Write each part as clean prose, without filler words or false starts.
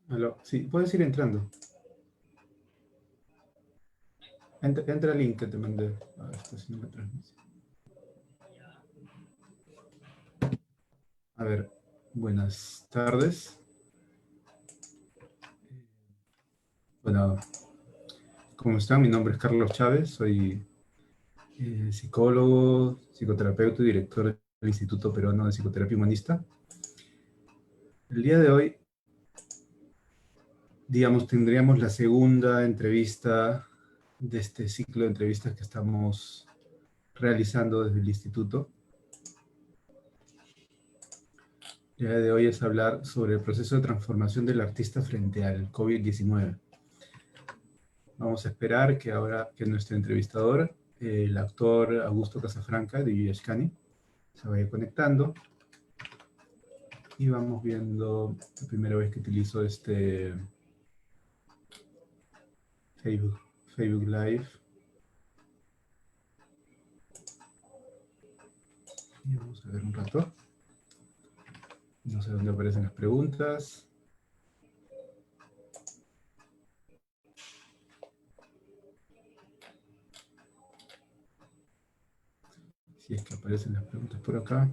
Aló, sí, puedes ir entrando. Entra al link que te mandé. A ver, está haciendo la transmisión. A ver, buenas tardes. Bueno, ¿cómo están? Mi nombre es Carlos Chávez, soy psicólogo, psicoterapeuta y director del Instituto Peruano de Psicoterapia Humanista. El día de hoy, digamos, tendríamos la segunda entrevista de este ciclo de entrevistas que estamos realizando desde el Instituto. El día de hoy es hablar sobre el proceso de transformación del artista frente al COVID-19. Vamos a esperar que ahora que nuestro entrevistador, el actor Augusto Casafranca de Yuyashkani, se vaya conectando. Y vamos viendo la primera vez que utilizo este Facebook Live. Y vamos a ver un rato. No sé dónde aparecen las preguntas. Si es que aparecen las preguntas por acá.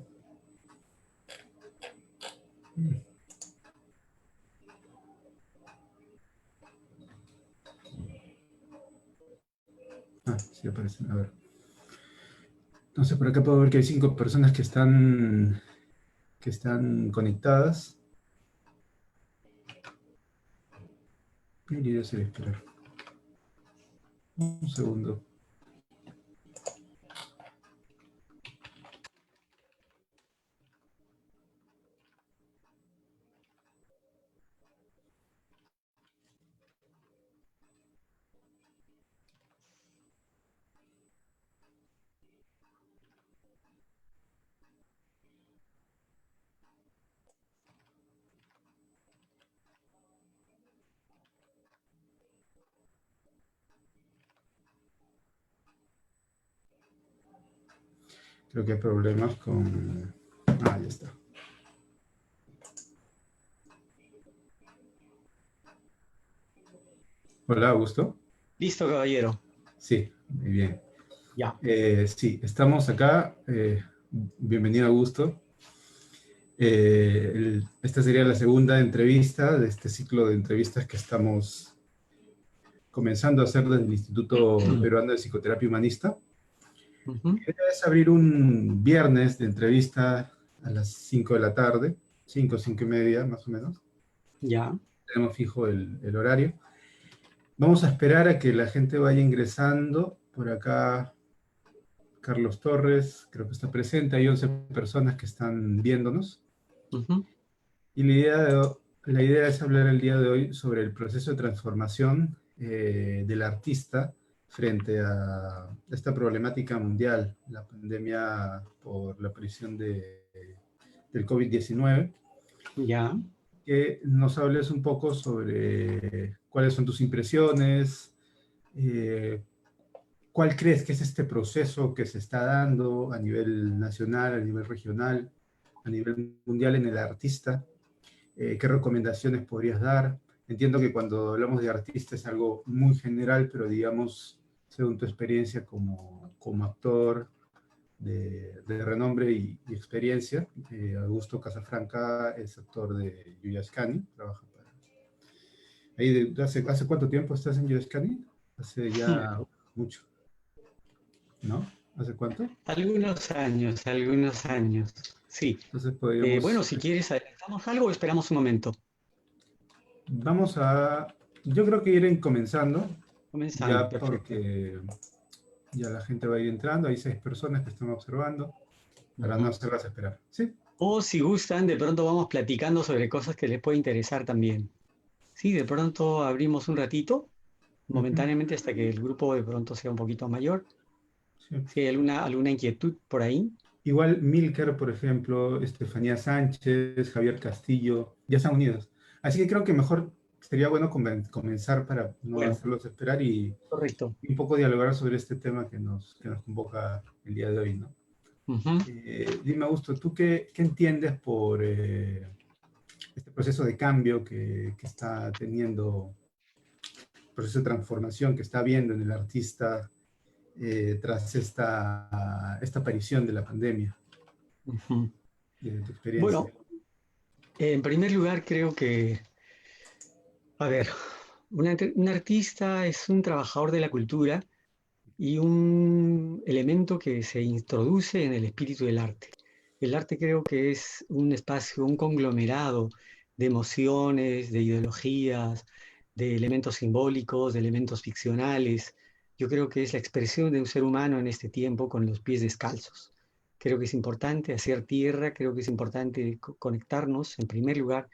Ah, sí aparecen, a ver. Entonces por acá puedo ver que hay 5 personas que están conectadas. Y yo se voy a esperar. Un segundo. Creo que hay problemas con... Ah, ya está. Hola, Augusto. Listo, caballero. Sí, muy bien. Ya. Sí, estamos acá. Bienvenido, Augusto. Esta sería la segunda entrevista de este ciclo de entrevistas que estamos comenzando a hacer desde el Instituto Peruano de Psicoterapia Humanista. La idea es abrir un viernes de entrevista a las 5 de la tarde, 5, 5 y media más o menos. Ya. Tenemos fijo el horario. Vamos a esperar a que la gente vaya ingresando. Por acá, Carlos Torres, creo que está presente. Hay 11 personas que están viéndonos. Y la idea es hablar el día de hoy sobre el proceso de transformación del artista frente a esta problemática mundial, la pandemia por la aparición del COVID-19. Ya. Que nos hables un poco sobre cuáles son tus impresiones, cuál crees que es este proceso que se está dando a nivel nacional, a nivel regional, a nivel mundial en el artista. ¿Qué recomendaciones podrías dar? Entiendo que cuando hablamos de artista es algo muy general, pero digamos, según tu experiencia como actor de renombre y experiencia, Augusto Casafranca es actor de Yuyashkani, trabaja para... Ahí ¿hace cuánto tiempo estás en Yuyashkani? Hace ya mucho, ¿no? ¿Hace cuánto? Algunos años, algunos años. Sí. Entonces Bueno, podríamos... si quieres, ¿adelantamos algo o esperamos un momento? Vamos a... Yo creo que ir comenzando, Comenzando, ya perfecto. porque ya la gente va a ir entrando, hay 6 personas que están observando, para no hacerlas esperar. ¿Sí? O si gustan, de pronto vamos platicando sobre cosas que les puede interesar también. Sí, de pronto abrimos un ratito, Ujú, momentáneamente hasta que el grupo de pronto sea un poquito mayor. sí. Si hay alguna inquietud por ahí. Igual Milker, por ejemplo, Estefanía Sánchez, Javier Castillo, ya están unidos. Así que creo que mejor sería bueno comenzar para no Bueno, hacerlos esperar y correcto. un poco dialogar sobre este tema que nos convoca el día de hoy, ¿no? Ujú. Dime, Augusto, ¿tú qué entiendes por este proceso de cambio que está teniendo, proceso de transformación que está habiendo en el artista tras esta aparición de la pandemia, Ujú. de tu experiencia? Bueno, en primer lugar creo que, a ver, un artista es un trabajador de la cultura y un elemento que se introduce en el espíritu del arte. El arte creo que es un espacio, un conglomerado de emociones, de ideologías, de elementos simbólicos, de elementos ficcionales. Yo creo que es la expresión de un ser humano en este tiempo con los pies descalzos. Creo que es importante hacer tierra, creo que es importante conectarnos en primer lugar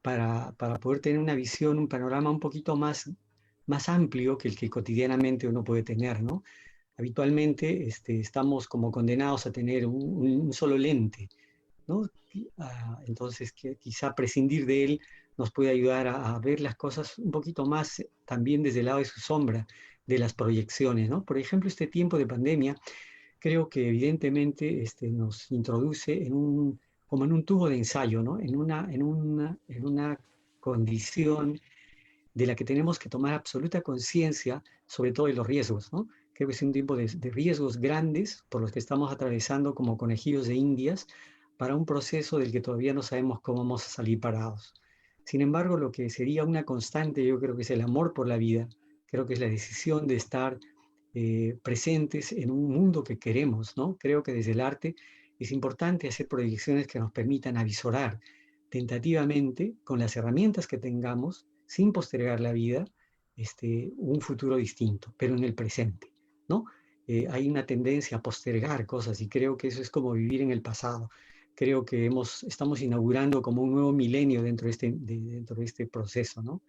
para poder tener una visión, un panorama un poquito más amplio que el que cotidianamente uno puede tener, ¿no? Habitualmente estamos como condenados a tener un solo lente, ¿no? Entonces, quizá prescindir de él nos puede ayudar a ver las cosas un poquito más también desde el lado de su sombra, de las proyecciones, ¿no? Por ejemplo, este tiempo de pandemia creo que evidentemente nos introduce como en un tubo de ensayo, ¿no? En una condición de la que tenemos que tomar absoluta conciencia, sobre todo de los riesgos, ¿no? Creo que es un tiempo de riesgos grandes por los que estamos atravesando como conejillos de indias para un proceso del que todavía no sabemos cómo vamos a salir parados. Sin embargo, lo que sería una constante, yo creo que es el amor por la vida, creo que es la decisión de estar presentes en un mundo que queremos, ¿no? Creo que desde el arte es importante hacer proyecciones que nos permitan avisorar tentativamente, con las herramientas que tengamos, sin postergar la vida, un futuro distinto, pero en el presente, ¿no? Hay una tendencia a postergar cosas y creo que eso es como vivir en el pasado. Creo que estamos inaugurando como un nuevo milenio dentro de este proceso, ¿no?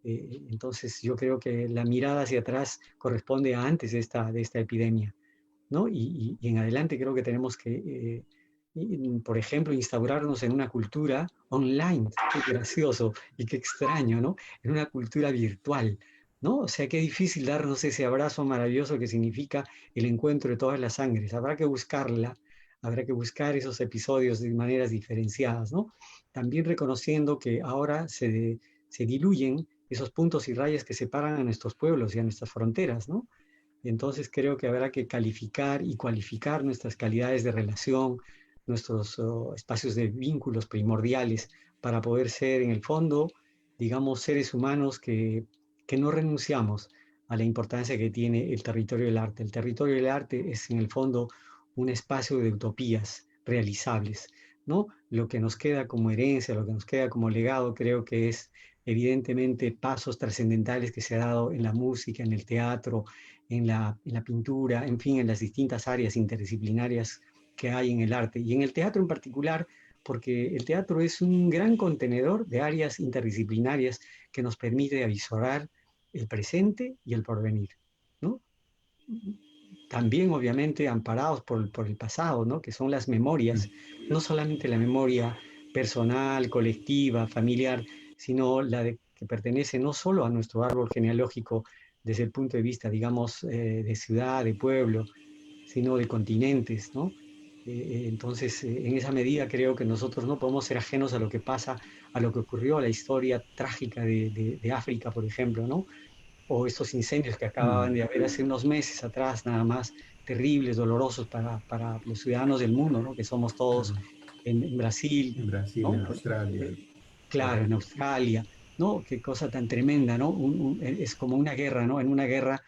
Entonces yo creo que la mirada hacia atrás corresponde a antes de esta epidemia, ¿no? Y en adelante creo que tenemos que, por ejemplo, instaurarnos en una cultura online. Qué gracioso y qué extraño, ¿no? En una cultura virtual, ¿no? O sea, qué difícil darnos ese abrazo maravilloso que significa el encuentro de todas las sangres. Habrá que buscarla, habrá que buscar esos episodios de maneras diferenciadas, ¿no? También reconociendo que ahora se diluyen esos puntos y rayas que separan a nuestros pueblos y a nuestras fronteras, ¿no? Entonces creo que habrá que calificar y cualificar nuestras calidades de relación, nuestros espacios de vínculos primordiales para poder ser en el fondo, digamos, seres humanos que no renunciamos a la importancia que tiene el territorio del arte. El territorio del arte es en el fondo un espacio de utopías realizables, ¿no? Lo que nos queda como herencia, lo que nos queda como legado, creo que es evidentemente pasos trascendentales que se ha dado en la música, en el teatro, en la pintura, en fin, en las distintas áreas interdisciplinarias que hay en el arte y en el teatro en particular, porque el teatro es un gran contenedor de áreas interdisciplinarias que nos permite avisorar el presente y el porvenir, ¿no? También obviamente amparados por el pasado, ¿no? Que son las memorias, no solamente la memoria personal, colectiva, familiar, sino que pertenece no solo a nuestro árbol genealógico desde el punto de vista, digamos, de ciudad, de pueblo, sino de continentes, ¿no? Entonces, en esa medida creo que nosotros no podemos ser ajenos a lo que pasa, a lo que ocurrió, a la historia trágica de África, por ejemplo, ¿no? O estos incendios que acababan Mm, de haber hace unos meses atrás, nada más, terribles, dolorosos para los ciudadanos del mundo, ¿no? Que somos todos claro. en Brasil, En Brasil, ¿no? en Australia. Claro, en Australia, ¿no? Qué cosa tan tremenda, ¿no? Es como una guerra, ¿no? En una guerra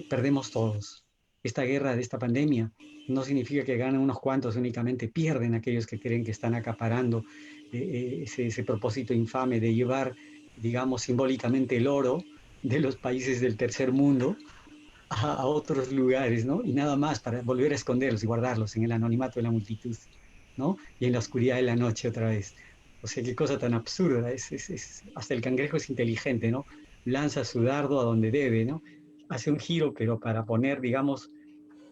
perdemos todos. Esta guerra de esta pandemia no significa que ganen unos cuantos, únicamente pierden aquellos que creen que están acaparando ese propósito infame de llevar, digamos, simbólicamente el oro de los países del tercer mundo a otros lugares, ¿no? Y nada más para volver a esconderlos y guardarlos en el anonimato de la multitud, ¿no? Y en la oscuridad de la noche otra vez. O sea, qué cosa tan absurda. Hasta el cangrejo es inteligente, ¿no? Lanza su dardo a donde debe, ¿no? Hace un giro, pero para poner, digamos,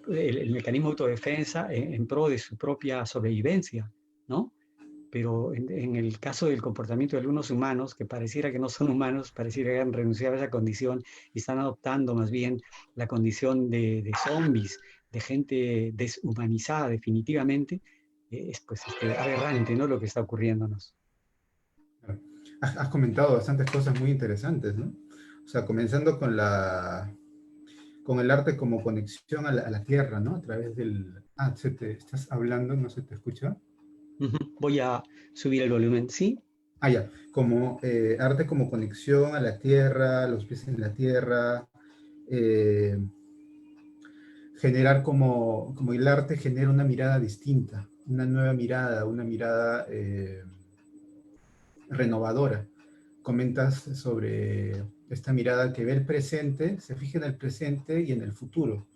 el mecanismo de autodefensa en pro de su propia sobrevivencia, ¿no? Pero en el caso del comportamiento de algunos humanos, que pareciera que no son humanos, pareciera que han renunciado a esa condición y están adoptando más bien la condición de zombies, de gente deshumanizada definitivamente, es pues aberrante, ¿no? Lo que está ocurriéndonos. Has comentado bastantes cosas muy interesantes, ¿no? O sea, comenzando con el arte como conexión a la tierra, ¿no? A través del... Ah, estás hablando, no se te escucha. Ujú. Voy a subir el volumen, ¿sí? Ah, ya, como arte como conexión a la tierra, los pies en la tierra, eh, generar como el arte genera una mirada distinta, una nueva mirada, una mirada renovadora. Comentas sobre esta mirada que ve el presente, se fija en el presente y en el futuro,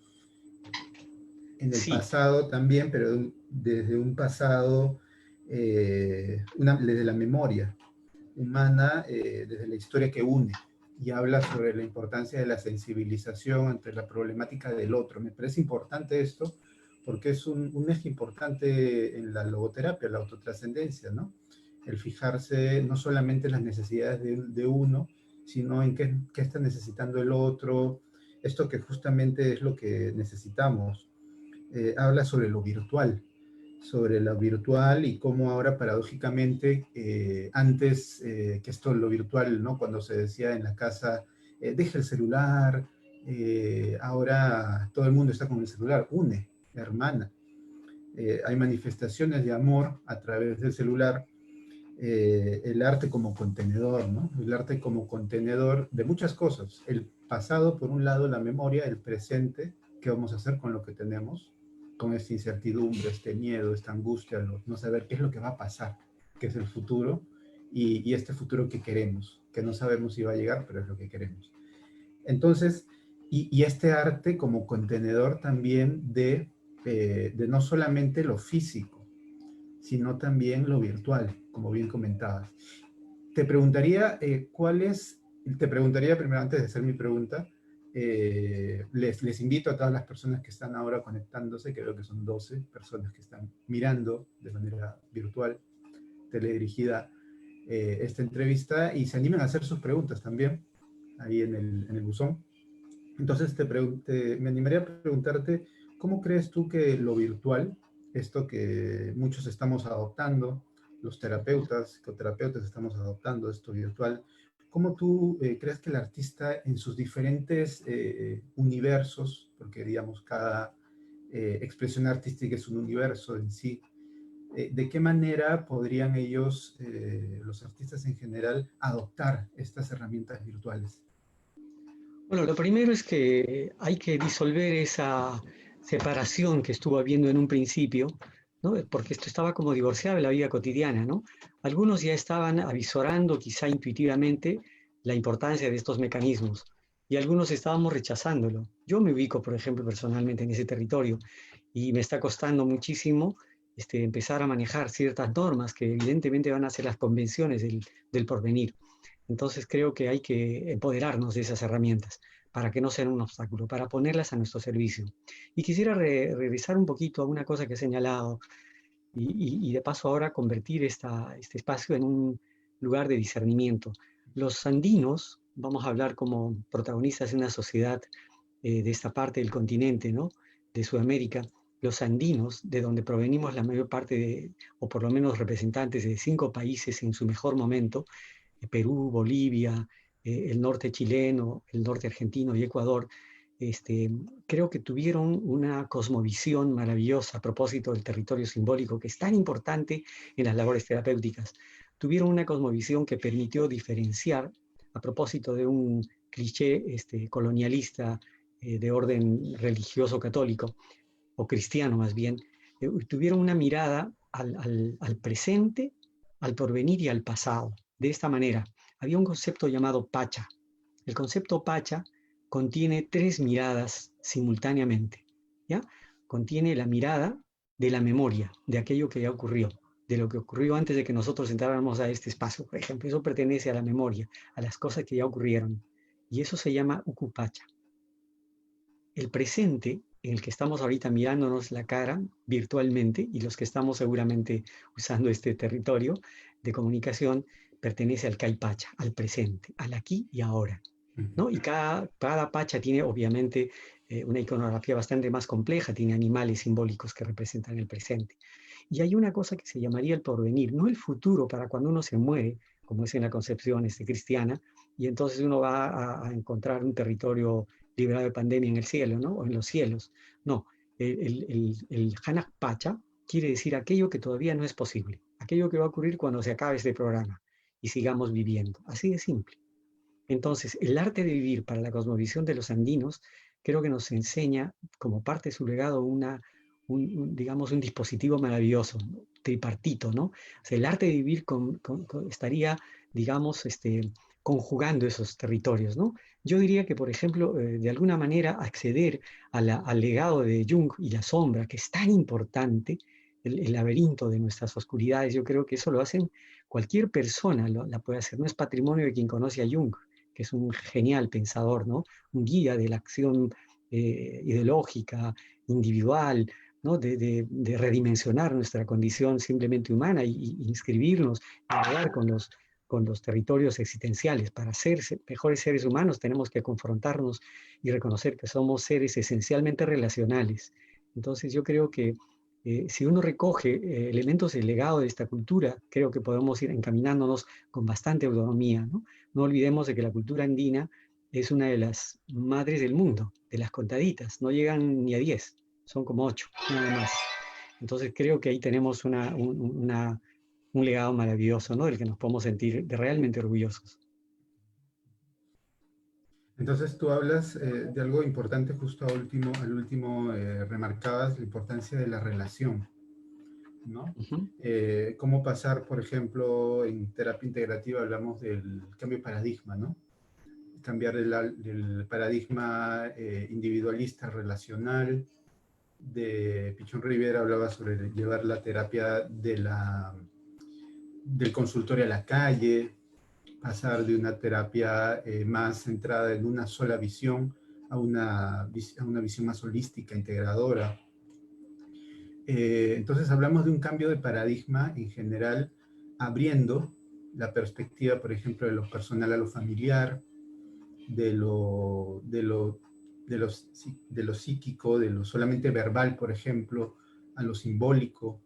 en el Sí, pasado también, pero desde un pasado, desde la memoria humana, desde la historia que une, y habla sobre la importancia de la sensibilización ante la problemática del otro. Me parece importante esto porque es un eje importante en la logoterapia, la autotrascendencia, ¿no? El fijarse no solamente en las necesidades de uno, sino en qué está necesitando el otro, esto que justamente es lo que necesitamos. Habla sobre lo virtual y cómo ahora paradójicamente, antes que esto, lo virtual, ¿no? Cuando se decía en la casa, deja el celular, ahora todo el mundo está con el celular, une, hermana. Hay manifestaciones de amor a través del celular, el arte como contenedor, ¿no? El arte como contenedor de muchas cosas. El pasado, por un lado, la memoria, el presente, qué vamos a hacer con lo que tenemos, con esta incertidumbre, este miedo, esta angustia, no saber qué es lo que va a pasar, qué es el futuro, y este futuro que queremos, que no sabemos si va a llegar, pero es lo que queremos. Entonces, y este arte como contenedor también de no solamente lo físico, sino también lo virtual, como bien comentabas. Te preguntaría te preguntaría primero, antes de hacer mi pregunta, les invito a todas las personas que están ahora conectándose, que creo que son 12 personas que están mirando de manera virtual, teledirigida, esta entrevista, y se animen a hacer sus preguntas también, ahí en el buzón. Entonces me animaría a preguntarte, ¿cómo crees tú que lo virtual, esto que muchos estamos adoptando, los terapeutas, psicoterapeutas estamos adoptando esto virtual, cómo tú crees que el artista en sus diferentes universos, porque digamos cada expresión artística es un universo en sí, de qué manera podrían ellos, los artistas en general, adoptar estas herramientas virtuales? bueno, lo primero es que hay que disolver esa separación que estuvo habiendo en un principio, ¿no? Porque esto estaba como divorciado de la vida cotidiana, ¿no? Algunos ya estaban avisorando, quizá intuitivamente, la importancia de estos mecanismos y algunos estábamos rechazándolo. Yo me ubico, por ejemplo, personalmente en ese territorio y me está costando muchísimo empezar a manejar ciertas normas que evidentemente van a ser las convenciones del porvenir. Entonces creo que hay que empoderarnos de esas herramientas para que no sean un obstáculo, para ponerlas a nuestro servicio. Y quisiera regresar un poquito a una cosa que he señalado y de paso ahora convertir este espacio en un lugar de discernimiento. Los andinos, vamos a hablar como protagonistas de una sociedad de esta parte del continente, ¿no? De Sudamérica, los andinos, de donde provenimos la mayor parte o por lo menos representantes de 5 países en su mejor momento, Perú, Bolivia, el norte chileno, el norte argentino y Ecuador, este, creo que tuvieron una cosmovisión maravillosa a propósito del territorio simbólico, que es tan importante en las labores terapéuticas. Tuvieron una cosmovisión que permitió diferenciar, a propósito de un cliché colonialista de orden religioso católico, o cristiano más bien, tuvieron una mirada al presente, al porvenir y al pasado. De esta manera, había un concepto llamado Pacha. El concepto Pacha contiene 3 miradas simultáneamente, ¿ya? Contiene la mirada de la memoria, de aquello que ya ocurrió, de lo que ocurrió antes de que nosotros entráramos a este espacio, por ejemplo. Eso pertenece a la memoria, a las cosas que ya ocurrieron. Y eso se llama Ukupacha. El presente en el que estamos ahorita mirándonos la cara virtualmente y los que estamos seguramente usando este territorio de comunicación pertenece al Caipacha, al presente, al aquí y ahora, ¿no? Y cada pacha tiene obviamente una iconografía bastante más compleja, tiene animales simbólicos que representan el presente. Y hay una cosa que se llamaría el porvenir, no el futuro para cuando uno se muere, como es en la concepción cristiana, y entonces uno va a encontrar un territorio librado de pandemia en el cielo, ¿no? O en los cielos. No, el Hanak Pacha quiere decir aquello que todavía no es posible, aquello que va a ocurrir cuando se acabe este programa y sigamos viviendo. Así de simple. Entonces, el arte de vivir para la cosmovisión de los andinos creo que nos enseña, como parte de su legado, digamos, un dispositivo maravilloso, ¿no? Tripartito, ¿no? O sea, el arte de vivir estaría, digamos, conjugando esos territorios, ¿no? Yo diría que, por ejemplo, de alguna manera acceder al legado de Jung y la sombra, que es tan importante, el laberinto de nuestras oscuridades, yo creo que eso lo hacen cualquier persona, la puede hacer, no es patrimonio de quien conoce a Jung, que es un genial pensador, ¿no? Un guía de la acción ideológica, individual, ¿no? De redimensionar nuestra condición simplemente humana y inscribirnos, dialogar con los territorios existenciales. Para ser mejores seres humanos tenemos que confrontarnos y reconocer que somos seres esencialmente relacionales. Entonces yo creo que si uno recoge elementos del legado de esta cultura, creo que podemos ir encaminándonos con bastante autonomía, ¿no? No olvidemos de que la cultura andina es una de las madres del mundo, de las contaditas, no llegan ni a 10, son como 8, nada más. Entonces creo que ahí tenemos un legado maravilloso, ¿no? Del que nos podemos sentir realmente orgullosos. Entonces tú hablas de algo importante justo al último remarcabas la importancia de la relación, ¿no? Ujú. Cómo pasar, por ejemplo, en terapia integrativa hablamos del cambio de paradigma, ¿no? Cambiar del paradigma individualista relacional. De Pichón Rivera hablaba sobre llevar la terapia del consultorio a la calle, pasar de una terapia más centrada en una sola visión a una visión más holística, integradora. Entonces hablamos de un cambio de paradigma en general, abriendo la perspectiva, por ejemplo, de lo personal a lo familiar, de lo psíquico, de lo solamente verbal, por ejemplo, a lo simbólico.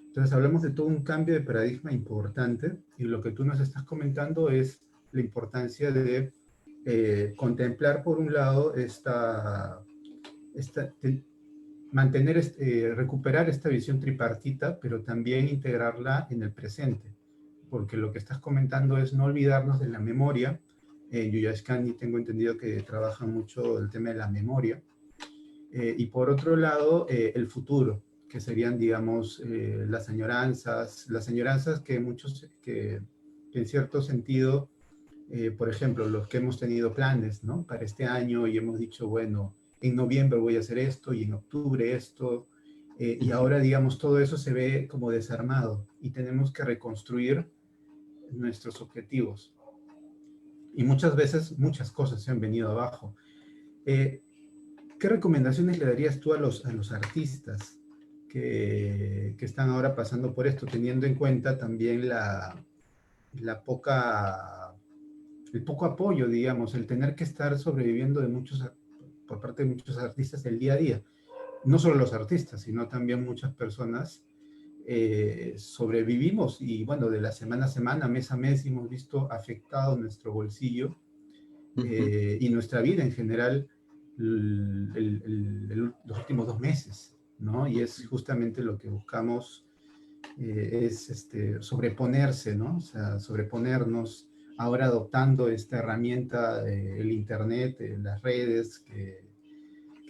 Entonces hablamos de todo un cambio de paradigma importante y lo que tú nos estás comentando es la importancia de contemplar por un lado mantener, recuperar esta visión tripartita, pero también integrarla en el presente, porque lo que estás comentando es no olvidarnos de la memoria. Yuya Skandi tengo entendido que trabaja mucho el tema de la memoria. Y por otro lado, el futuro, que serían, digamos, las añoranzas que muchos, que en cierto sentido, por ejemplo, los que hemos tenido planes, ¿no? Para este año y hemos dicho, bueno, en noviembre voy a hacer esto y en octubre esto, y ahora, digamos, todo eso se ve como desarmado y tenemos que reconstruir nuestros objetivos. Y muchas veces, muchas cosas se han venido abajo. Eh, ¿Qué recomendaciones le darías tú a los artistas que están ahora pasando por esto, teniendo en cuenta también la el poco apoyo, digamos, el tener que estar sobreviviendo por parte de muchos artistas el día a día? No solo los artistas, sino también muchas personas sobrevivimos y bueno, de la semana a semana, mes a mes, hemos visto afectado nuestro bolsillo y nuestra vida en general los últimos 2 meses, ¿no? Y es justamente lo que buscamos, es sobreponerse, ¿no? O sea, sobreponernos, ahora adoptando esta herramienta, el Internet, las redes, que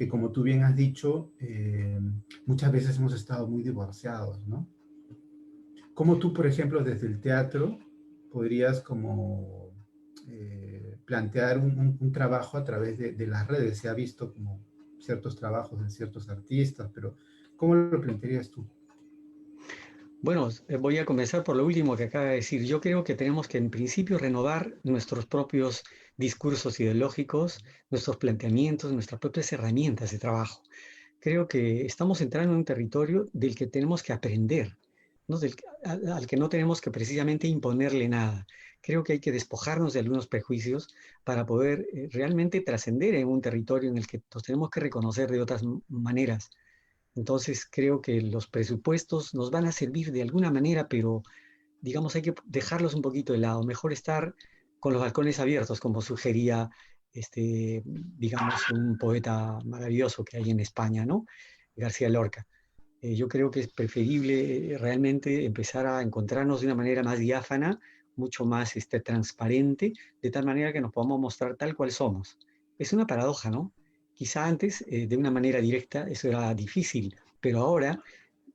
como tú bien has dicho, muchas veces hemos estado muy divorciados, ¿no? ¿Cómo tú, por ejemplo, desde el teatro podrías como plantear un trabajo a través de las redes? Se ha visto como ciertos trabajos de ciertos artistas, pero ¿cómo lo plantearías tú? Bueno, voy a comenzar por lo último que acaba de decir. Yo creo que tenemos que en principio renovar nuestros propios discursos ideológicos, nuestros planteamientos, nuestras propias herramientas de trabajo. Creo que estamos entrando en un territorio del que tenemos que aprender. ¿no? Al que no tenemos que precisamente imponerle nada. Creo que hay que despojarnos de algunos prejuicios para poder realmente trascender en un territorio en el que nos tenemos que reconocer de otras maneras. Entonces creo que los presupuestos nos van a servir de alguna manera, pero digamos hay que dejarlos un poquito de lado. Mejor estar con los balcones abiertos, como sugería digamos, un poeta maravilloso que hay en España, ¿no? García Lorca. Yo creo que es preferible realmente empezar a encontrarnos de una manera más diáfana, mucho más transparente, de tal manera que nos podamos mostrar tal cual somos. Es una paradoja, ¿no? Quizá antes, de una manera directa, eso era difícil, pero ahora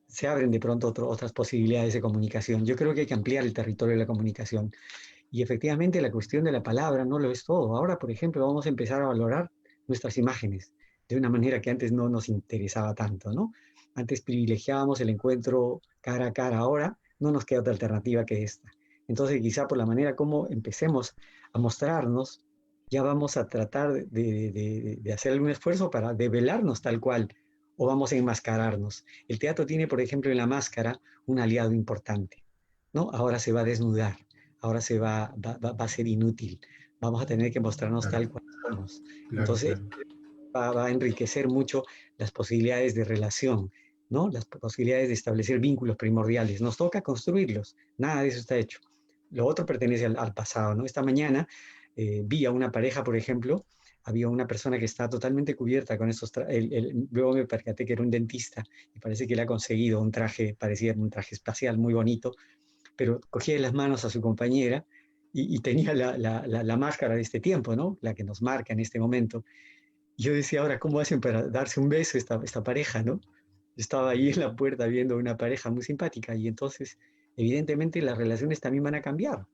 se abren de pronto otras posibilidades de comunicación. Yo creo que hay que ampliar el territorio de la comunicación. Y efectivamente la cuestión de la palabra no lo es todo. Ahora, por ejemplo, vamos a empezar a valorar nuestras imágenes de una manera que antes no nos interesaba tanto, ¿no? Antes privilegiábamos el encuentro cara a cara, ahora no nos queda otra alternativa que esta. Entonces, quizá por la manera como empecemos a mostrarnos, ya vamos a tratar de hacer algún esfuerzo para develarnos tal cual, o vamos a enmascararnos. El teatro tiene, por ejemplo, en la máscara un aliado importante, ¿no? Ahora se va a desnudar, ahora va a ser inútil, vamos a tener que mostrarnos Claro, tal cual somos. claro, Entonces, claro. va a enriquecer mucho las posibilidades de relación, ¿no? Las posibilidades de establecer vínculos primordiales. Nos toca construirlos, nada de eso está hecho. Lo otro pertenece al pasado, ¿no? Esta mañana vi a una pareja, por ejemplo, había una persona que está totalmente cubierta con esos luego me percaté que era un dentista y parece que le ha conseguido un traje, parecía un traje espacial muy bonito, pero cogía de las manos a su compañera y tenía la máscara de este tiempo, ¿no? La que nos marca en este momento. Y yo decía, ahora, ¿cómo hacen para darse un beso esta pareja, ¿no? Yo estaba ahí en la puerta viendo una pareja muy simpática y entonces, evidentemente, las relaciones también van a cambiar,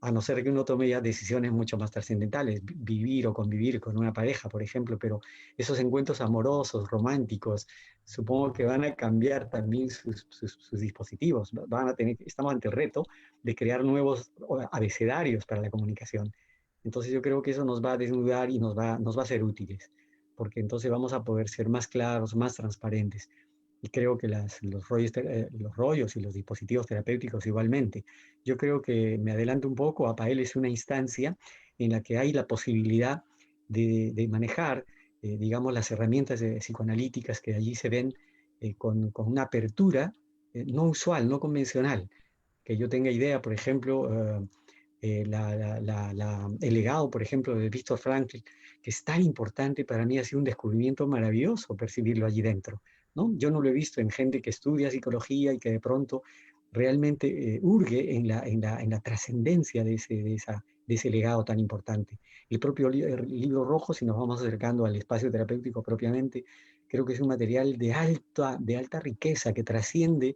a no ser que uno tome ya decisiones mucho más trascendentales, vivir o convivir con una pareja, por ejemplo, pero esos encuentros amorosos, románticos, supongo que van a cambiar también sus dispositivos, van a tener, estamos ante el reto de crear nuevos abecedarios para la comunicación. Entonces yo creo que eso nos va a desnudar y nos va a ser útiles, porque entonces vamos a poder ser más claros, más transparentes. Y creo que los rollos y los dispositivos terapéuticos igualmente. Yo creo que me adelanto un poco, APAEL es una instancia en la que hay la posibilidad de manejar, digamos, las herramientas psicoanalíticas que allí se ven con una apertura no usual, no convencional. Que yo tenga idea, por ejemplo, el legado, por ejemplo, de Víctor Frankl, que es tan importante para mí, ha sido un descubrimiento maravilloso percibirlo allí dentro, ¿no? Yo no lo he visto en gente que estudia psicología y que de pronto realmente hurgue en la trascendencia de ese legado tan importante. El propio el libro rojo, si nos vamos acercando al espacio terapéutico propiamente, creo que es un material de alta riqueza que trasciende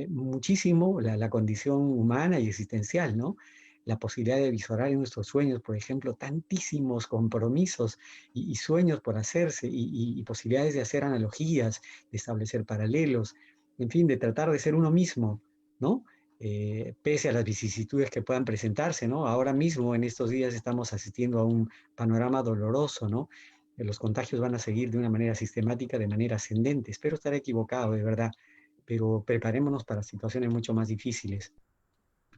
muchísimo la condición humana y existencial, ¿no? La posibilidad de visualizar en nuestros sueños, por ejemplo, tantísimos compromisos y sueños por hacerse y posibilidades de hacer analogías, de establecer paralelos, en fin, de tratar de ser uno mismo, ¿no? Pese a las vicisitudes que puedan presentarse, ¿no? Ahora mismo, en estos días, estamos asistiendo a un panorama doloroso, ¿no? Los contagios van a seguir de una manera sistemática, de manera ascendente. Espero estar equivocado, de verdad, pero preparémonos para situaciones mucho más difíciles.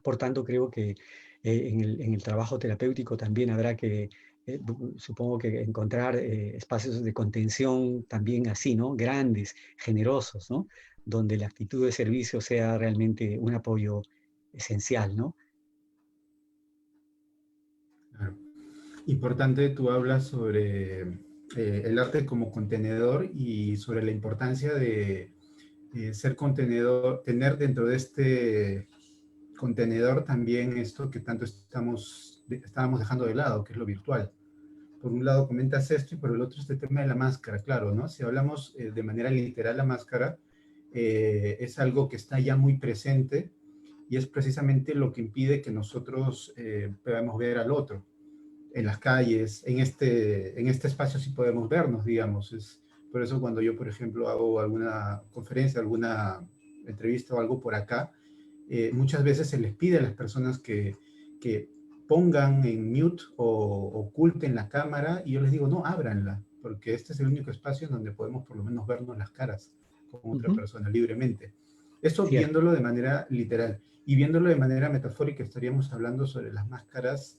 Por tanto, creo que en el trabajo terapéutico también habrá que, supongo que encontrar espacios de contención también así, ¿no? Grandes, generosos, ¿no? Donde la actitud de servicio sea realmente un apoyo esencial, ¿no? Claro. Importante, tú hablas sobre el arte como contenedor y sobre la importancia de ser contenedor, tener dentro de este contenedor también esto que tanto estábamos dejando de lado, que es lo virtual. Por un lado comentas esto y por el otro este tema de la máscara, claro, ¿no? Si hablamos de manera literal, la máscara es algo que está ya muy presente y es precisamente lo que impide que nosotros podamos ver al otro en las calles, en este espacio sí podemos vernos, digamos. Es por eso cuando yo, por ejemplo, hago alguna conferencia, alguna entrevista o algo por acá, muchas veces se les pide a las personas que pongan en mute o oculten la cámara y yo les digo, no, ábranla, porque este es el único espacio en donde podemos por lo menos vernos las caras con otra Ujú. persona libremente. Esto cierto. viéndolo de manera literal. Y viéndolo de manera metafórica, estaríamos hablando sobre las máscaras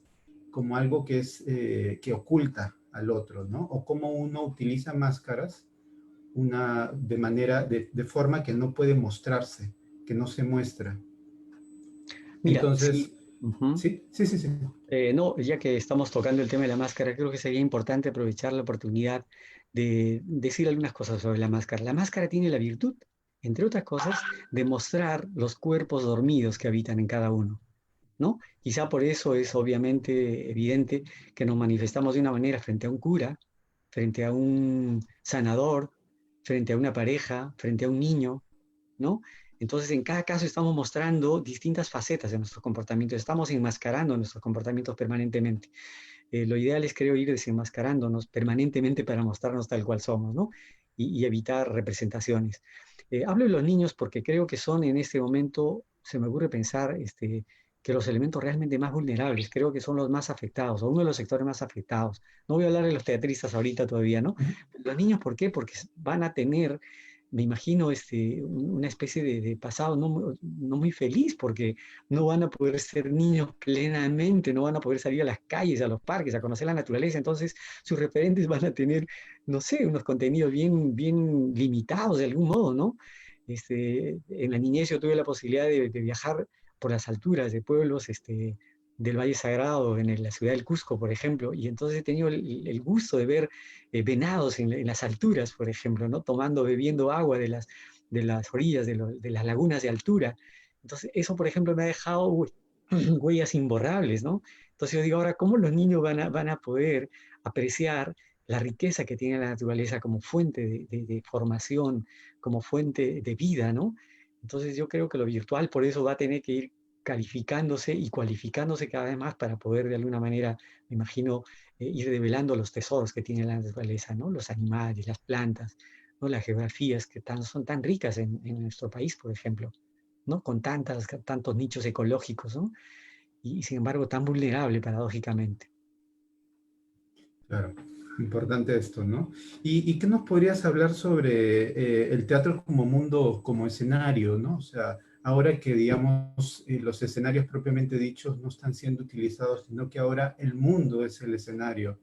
como algo que es que oculta al otro, ¿no? O cómo uno utiliza máscaras de manera, de forma que no puede mostrarse, que no se muestra. Mira, Entonces, sí. Ujú. sí, sí, sí, sí. No, ya que estamos tocando el tema de la máscara, creo que sería importante aprovechar la oportunidad de decir algunas cosas sobre la máscara. La máscara tiene la virtud, entre otras cosas, de mostrar los cuerpos dormidos que habitan en cada uno, ¿no? Quizá por eso es obviamente evidente que nos manifestamos de una manera frente a un cura, frente a un sanador, frente a una pareja, frente a un niño, ¿no? Entonces, en cada caso estamos mostrando distintas facetas de nuestros comportamientos, estamos enmascarando nuestros comportamientos permanentemente. Lo ideal es, creo, ir desenmascarándonos permanentemente para mostrarnos tal cual somos, ¿no? Y evitar representaciones. Hablo de los niños porque creo que son en este momento, se me ocurre pensar, que los elementos realmente más vulnerables, creo que son los más afectados, o uno de los sectores más afectados. No voy a hablar de los teatristas ahorita todavía, ¿no? Los niños, ¿por qué? Porque van a tener, me imagino, una especie de pasado no muy feliz, porque no van a poder ser niños plenamente, no van a poder salir a las calles, a los parques, a conocer la naturaleza. Entonces, sus referentes van a tener, no sé, unos contenidos bien limitados de algún modo, ¿no? En la niñez yo tuve la posibilidad de viajar por las alturas de pueblos, del Valle Sagrado, la ciudad del Cusco, por ejemplo, y entonces he tenido el gusto de ver venados en las alturas, por ejemplo, ¿no? Tomando, bebiendo agua de las orillas, de las lagunas de altura. Entonces, eso, por ejemplo, me ha dejado huellas imborrables, ¿no? Entonces yo digo, ahora, ¿cómo los niños van a poder apreciar la riqueza que tiene la naturaleza como fuente de formación, como fuente de vida, ¿no? Entonces yo creo que lo virtual por eso va a tener que ir calificándose y cualificándose cada vez más para poder de alguna manera, me imagino, ir develando los tesoros que tiene la naturaleza, ¿no? Los animales, las plantas, ¿no? Las geografías que son tan ricas en nuestro país, por ejemplo, ¿no? Con tantos nichos ecológicos, ¿no? Y sin embargo tan vulnerable paradójicamente. Claro, importante esto, ¿no? ¿Y qué nos podrías hablar sobre el teatro como mundo, como escenario, ¿no? O sea, ahora que, digamos, los escenarios propiamente dichos no están siendo utilizados, sino que ahora el mundo es el escenario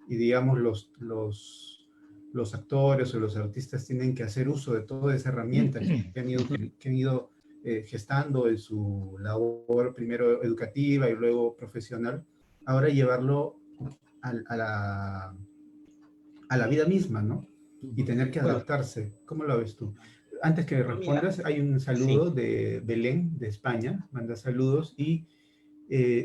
y, digamos, los actores o los artistas tienen que hacer uso de toda esa herramienta que han ido, que han ido gestando en su labor primero educativa y luego profesional, ahora llevarlo a a la vida misma, ¿no? Y tener que Bueno, adaptarse. ¿Cómo lo ves tú? Antes que mira, respondas, hay un sí. saludo de Belén, de España, manda saludos, y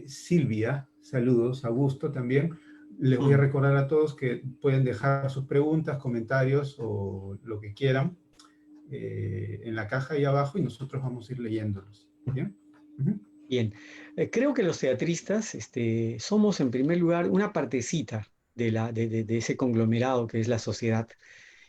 Silvia, saludos, Augusto también. Les voy a Mm. recordar a todos que pueden dejar sus preguntas, comentarios o lo que quieran en la caja ahí abajo y nosotros vamos a ir leyéndolos. ¿Bien? Ujú. Bien, creo que los teatristas somos en primer lugar una partecita de ese conglomerado que es la sociedad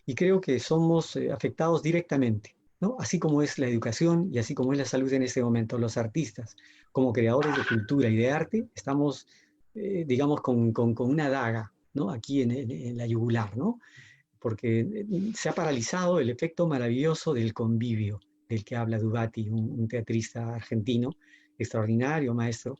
y creo que somos afectados directamente, ¿no? Así como es la educación y así como es la salud en este momento, los artistas como creadores de cultura y de arte estamos, digamos, con una daga, ¿no? Aquí en la yugular, ¿no? Porque se ha paralizado el efecto maravilloso del convivio del que habla Dubati, un teatrista argentino extraordinario, maestro,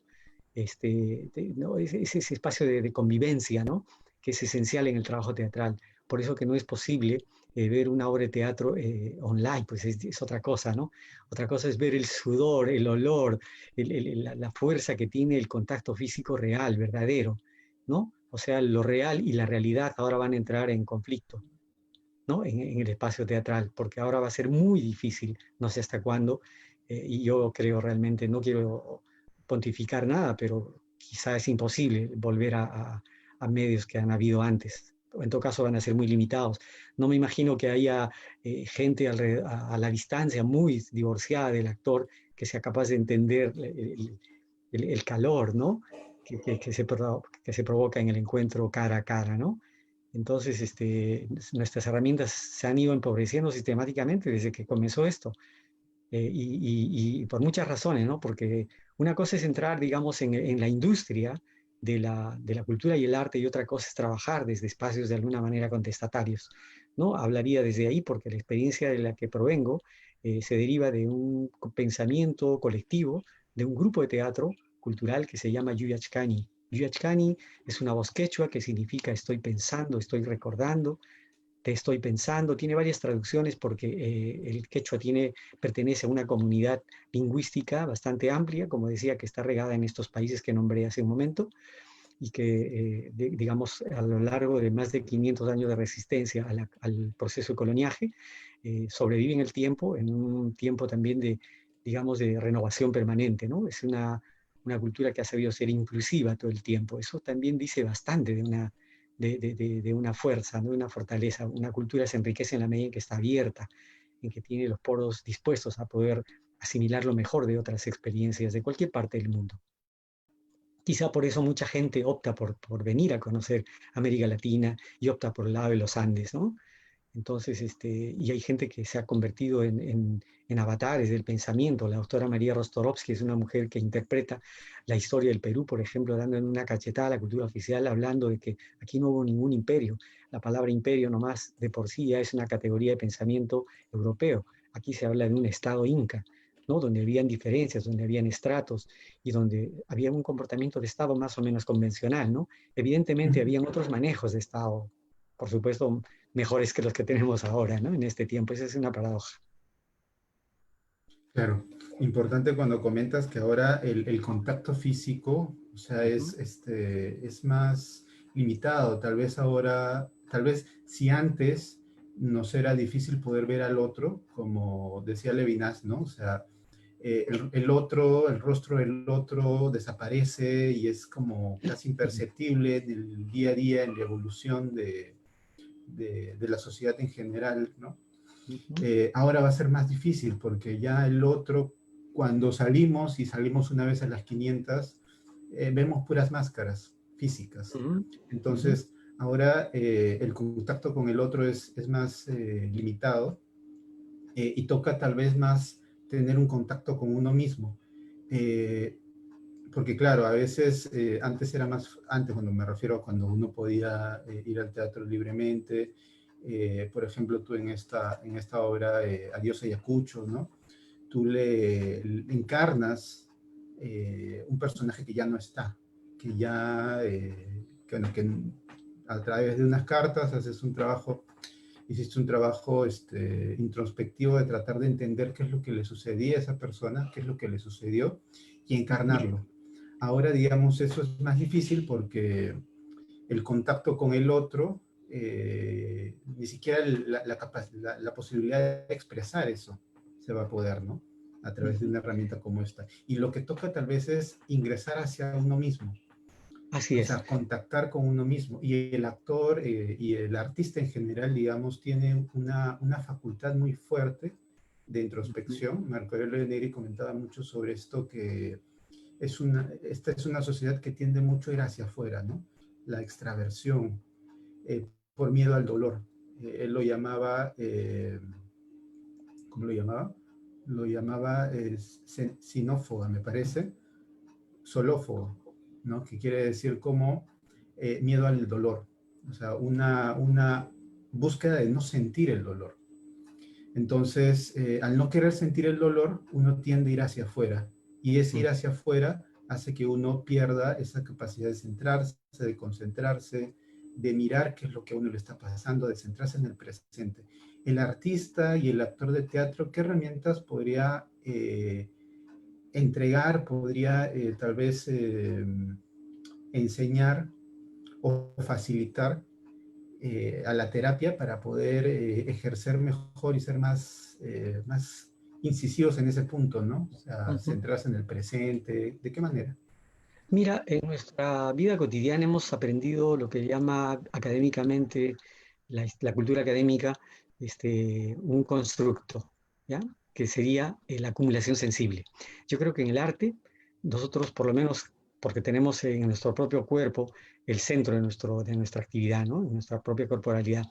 ¿no? Ese espacio de convivencia, ¿no? Que es esencial en el trabajo teatral. Por eso que no es posible ver una obra de teatro online, pues es otra cosa, ¿no? Otra cosa es ver el sudor, el olor, la fuerza que tiene el contacto físico real, verdadero, ¿no? O sea, lo real y la realidad ahora van a entrar en conflicto, ¿no? En el espacio teatral, porque ahora va a ser muy difícil, no sé hasta cuándo, y yo creo realmente, no quiero pontificar nada, pero quizá es imposible volver a medios que han habido antes. En todo caso van a ser muy limitados. No me imagino que haya gente a la distancia muy divorciada del actor que sea capaz de entender el calor, ¿no? Que se provoca en el encuentro cara a cara, ¿no? Entonces, nuestras herramientas se han ido empobreciendo sistemáticamente desde que comenzó esto, y por muchas razones, ¿no? Porque una cosa es entrar, digamos, en la industria de la cultura y el arte y otra cosa es trabajar desde espacios de alguna manera contestatarios, ¿no? Hablaría desde ahí porque la experiencia de la que provengo se deriva de un pensamiento colectivo de un grupo de teatro cultural que se llama Yuyachkani. Yuyachkani es una voz quechua que significa estoy pensando, estoy recordando, te estoy pensando. Tiene varias traducciones porque el quechua pertenece a una comunidad lingüística bastante amplia, como decía, que está regada en estos países que nombré hace un momento y que, digamos, a lo largo de más de 500 años de resistencia al proceso de coloniaje, sobrevive en el tiempo, en un tiempo también de, digamos, de renovación permanente, ¿no? Es una cultura que ha sabido ser inclusiva todo el tiempo. Eso también dice bastante de una fuerza, ¿no? De una fortaleza. Una cultura se enriquece en la medida en que está abierta, en que tiene los poros dispuestos a poder asimilar lo mejor de otras experiencias de cualquier parte del mundo. Quizá por eso mucha gente opta por venir a conocer América Latina y opta por el lado de los Andes, ¿no? Entonces, y hay gente que se ha convertido en avatares del pensamiento. La doctora María Rostorovsky es una mujer que interpreta la historia del Perú, por ejemplo, dando en una cachetada a la cultura oficial, hablando de que aquí no hubo ningún imperio. La palabra imperio nomás de por sí ya es una categoría de pensamiento europeo. Aquí se habla de un estado inca, ¿no? Donde habían diferencias, donde habían estratos y donde había un comportamiento de estado más o menos convencional, ¿no? Evidentemente Ujú. habían otros manejos de estado, por supuesto, mejores que los que tenemos ahora, ¿no? En este tiempo. Esa es una paradoja. Claro, importante cuando comentas que ahora el contacto físico, o sea, Ujú. es más limitado. Tal vez ahora, tal vez si antes nos era difícil poder ver al otro, como decía Levinas, ¿no? O sea, el otro, el rostro del otro desaparece y es como casi imperceptible en el día a día, en la evolución de la sociedad en general, ¿no? Ujú. Ahora va a ser más difícil porque ya el otro, cuando salimos y salimos una vez a las 500, vemos puras máscaras físicas. Ujú. Ujú. Entonces, ahora el contacto con el otro es más limitado y toca tal vez más tener un contacto con uno mismo. Eh, porque claro, a veces antes era más, antes cuando me refiero a cuando uno podía ir al teatro libremente, por ejemplo, tú en esta obra, Adiós Ayacucho, ¿no? Tú le encarnas un personaje que ya no está, que ya, bueno, que a través de unas cartas haces un trabajo, hiciste un trabajo introspectivo de tratar de entender qué es lo que le sucedía a esa persona, qué es lo que le sucedió y Ujú. encarnarlo. Ahora, digamos, eso es más difícil porque el contacto con el otro, ni siquiera la posibilidad de expresar eso se va a poder, ¿no? A través de Ujú. una herramienta como esta. Y lo que toca tal vez es ingresar hacia uno mismo, Así o es. sea, contactar con uno mismo. Y el actor y el artista en general, digamos, tiene una facultad muy fuerte de Ujú. introspección. Marco Aurelio de Neri comentaba mucho sobre esto, que esta es una sociedad que tiende mucho a ir hacia afuera, ¿no? La extraversión, por miedo al dolor. Él lo llamaba, ¿cómo lo llamaba? Lo llamaba sinófoga, me parece, solófogo, ¿no? Que quiere decir como miedo al dolor, o sea, una búsqueda de no sentir el dolor. Entonces, al no querer sentir el dolor, uno tiende a ir hacia afuera. Y ese ir Ujú. hacia afuera hace que uno pierda esa capacidad de centrarse, de concentrarse, de mirar qué es lo que a uno le está pasando, de centrarse en el presente. El artista y el actor de teatro, ¿qué herramientas podría entregar, podría tal vez enseñar o facilitar a la terapia para poder ejercer mejor y ser más incisivos en ese punto, ¿no? O sea, Ujú. centrarse en el presente. ¿De qué manera? Mira, en nuestra vida cotidiana hemos aprendido lo que llama académicamente la cultura académica, un constructo, ¿ya? Que sería la acumulación sensible. Yo creo que en el arte, nosotros por lo menos, porque tenemos en nuestro propio cuerpo el centro de nuestra actividad, ¿no? En nuestra propia corporalidad.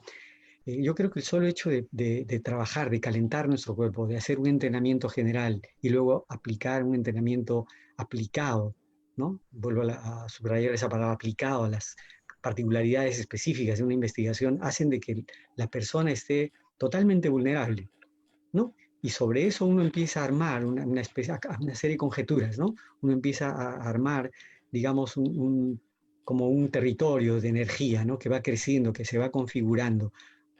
Yo creo que el solo hecho de trabajar, de calentar nuestro cuerpo, de hacer un entrenamiento general y luego aplicar un entrenamiento aplicado, ¿no? Vuelvo a subrayar esa palabra aplicado a las particularidades específicas de una investigación, hacen de que la persona esté totalmente vulnerable, ¿no? Y sobre eso uno empieza a armar una serie de conjeturas, ¿no? Uno empieza a armar, digamos, como un territorio de energía, ¿no? Que va creciendo, que se va configurando.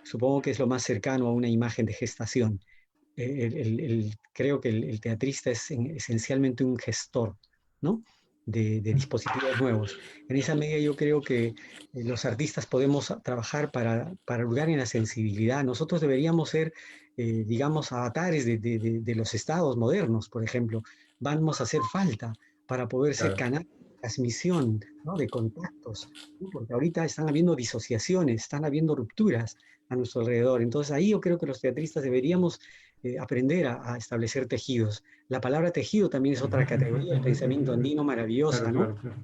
Supongo que es lo más cercano a una imagen de gestación. Creo que el teatrista es esencialmente un gestor, ¿no? De dispositivos nuevos. En esa medida yo creo que los artistas podemos trabajar para hurgar en la sensibilidad. Nosotros deberíamos ser, digamos, avatares de los estados modernos, por ejemplo. Vamos a hacer falta para poder ser Claro. canal de transmisión, ¿no? De contactos, ¿no? Porque ahorita están habiendo disociaciones, están habiendo rupturas a nuestro alrededor. Entonces ahí yo creo que los teatristas deberíamos aprender a establecer tejidos. La palabra tejido también es otra categoría del pensamiento andino maravillosa, Claro, ¿no? claro, claro.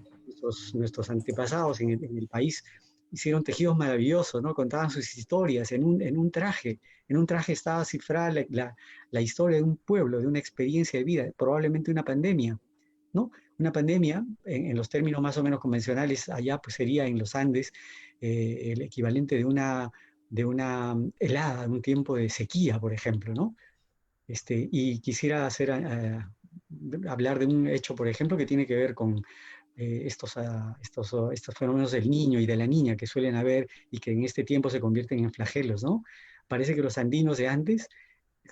Nuestros antepasados en el país hicieron tejidos maravillosos, ¿no? Contaban sus historias en un traje. En un traje estaba cifrada la historia de un pueblo, de una experiencia de vida, probablemente una pandemia, ¿no? Una pandemia, en los términos más o menos convencionales, allá pues sería en los Andes el equivalente de una helada, un tiempo de sequía, por ejemplo, ¿no? Y quisiera hablar de un hecho, por ejemplo, que tiene que ver con estos fenómenos del niño y de la niña que suelen haber y que en este tiempo se convierten en flagelos, ¿no? Parece que los andinos de antes,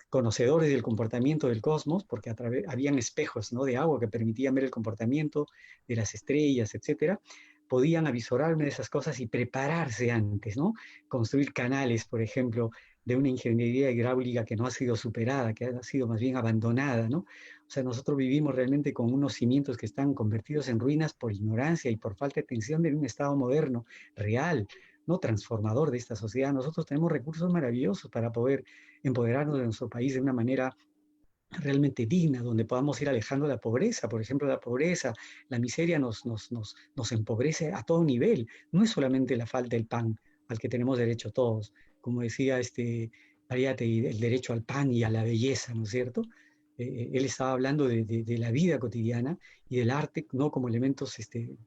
conocedores del comportamiento del cosmos, porque habían espejos, ¿no? De agua que permitían ver el comportamiento de las estrellas, etcétera, podían avisorar una de esas cosas y prepararse antes, ¿no? Construir canales, por ejemplo, de una ingeniería hidráulica que no ha sido superada, que ha sido más bien abandonada, ¿no? O sea, nosotros vivimos realmente con unos cimientos que están convertidos en ruinas por ignorancia y por falta de atención de un Estado moderno, real, ¿no? Transformador de esta sociedad. Nosotros tenemos recursos maravillosos para poder empoderarnos de nuestro país de una manera realmente digna, donde podamos ir alejando la pobreza. Por ejemplo, la pobreza, la miseria nos empobrece a todo nivel. No es solamente la falta del pan al que tenemos derecho todos, como decía Ariadne, el derecho al pan y a la belleza, ¿no es cierto? Él estaba hablando de la vida cotidiana y del arte no como elementos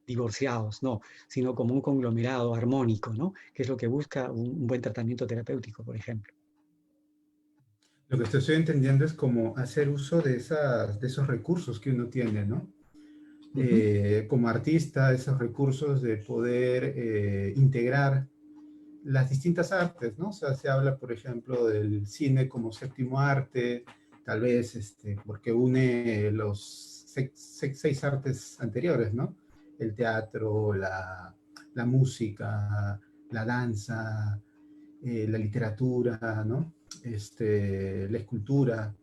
divorciados, no, sino como un conglomerado armónico, ¿no? Que es lo que busca un buen tratamiento terapéutico, por ejemplo. Lo que te estoy entendiendo es cómo hacer uso de esos recursos que uno tiene, ¿no? Ujú. Como artista, esos recursos de poder integrar las distintas artes, ¿no? O sea, se habla, por ejemplo, del cine como séptimo arte, tal vez porque une los seis artes anteriores, ¿no? El teatro, la música, la danza, la literatura, ¿no? La escultura.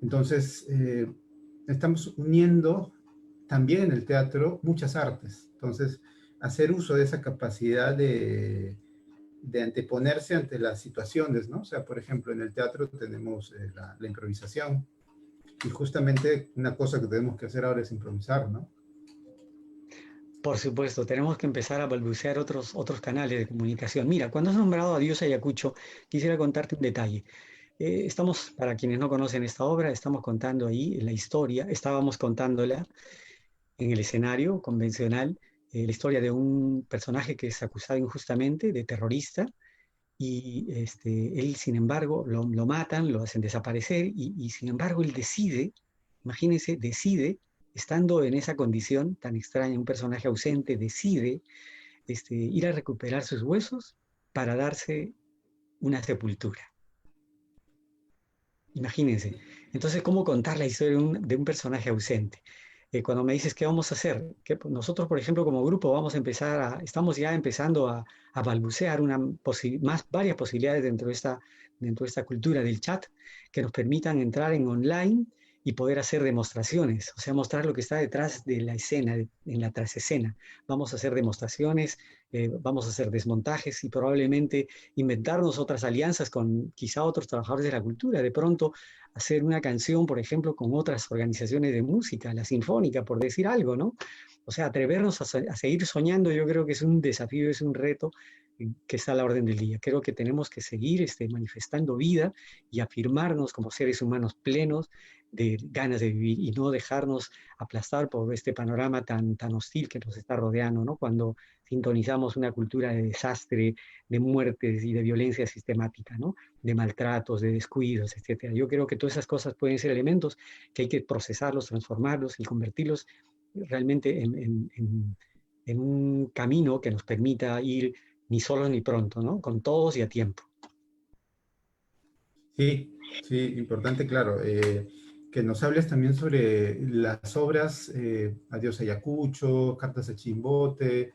Entonces, estamos uniendo también en el teatro muchas artes. Entonces, hacer uso de esa capacidad de anteponerse ante las situaciones, ¿no? O sea, por ejemplo, en el teatro tenemos la improvisación y justamente una cosa que tenemos que hacer ahora es improvisar, ¿no? Por supuesto, tenemos que empezar a balbucear otros canales de comunicación. Mira, cuando has nombrado a Dios Ayacucho, quisiera contarte un detalle. Para quienes no conocen esta obra, estamos contando ahí la historia, estábamos contándola en el escenario convencional, la historia de un personaje que es acusado injustamente de terrorista y él, sin embargo, lo matan, lo hacen desaparecer y, sin embargo, él decide, imagínense, decide, estando en esa condición tan extraña, un personaje ausente, decide ir a recuperar sus huesos para darse una sepultura. Imagínense. Entonces, ¿cómo contar la historia de un personaje ausente? Cuando me dices, ¿qué vamos a hacer? Que nosotros, por ejemplo, como grupo, estamos ya empezando a balbucear varias posibilidades dentro de esta cultura del chat que nos permitan entrar en online y poder hacer demostraciones, o sea, mostrar lo que está detrás de la escena, en la trasescena. Vamos a hacer demostraciones, vamos a hacer desmontajes y probablemente inventarnos otras alianzas con quizá otros trabajadores de la cultura. De pronto, hacer una canción, por ejemplo, con otras organizaciones de música, la Sinfónica, por decir algo, ¿no? O sea, atrevernos a seguir soñando, yo creo que es un desafío, es un reto que está a la orden del día. Creo que tenemos que seguir manifestando vida y afirmarnos como seres humanos plenos, de ganas de vivir y no dejarnos aplastar por este panorama tan, tan hostil que nos está rodeando, ¿no? Cuando sintonizamos una cultura de desastre, de muertes y de violencia sistemática, ¿no? De maltratos, de descuidos, etcétera. Yo creo que todas esas cosas pueden ser elementos que hay que procesarlos, transformarlos y convertirlos realmente en un camino que nos permita ir ni solos ni pronto, ¿no? Con todos y a tiempo. Sí, sí, importante, claro. Que nos hables también sobre las obras Adiós Ayacucho, Cartas a Chimbote.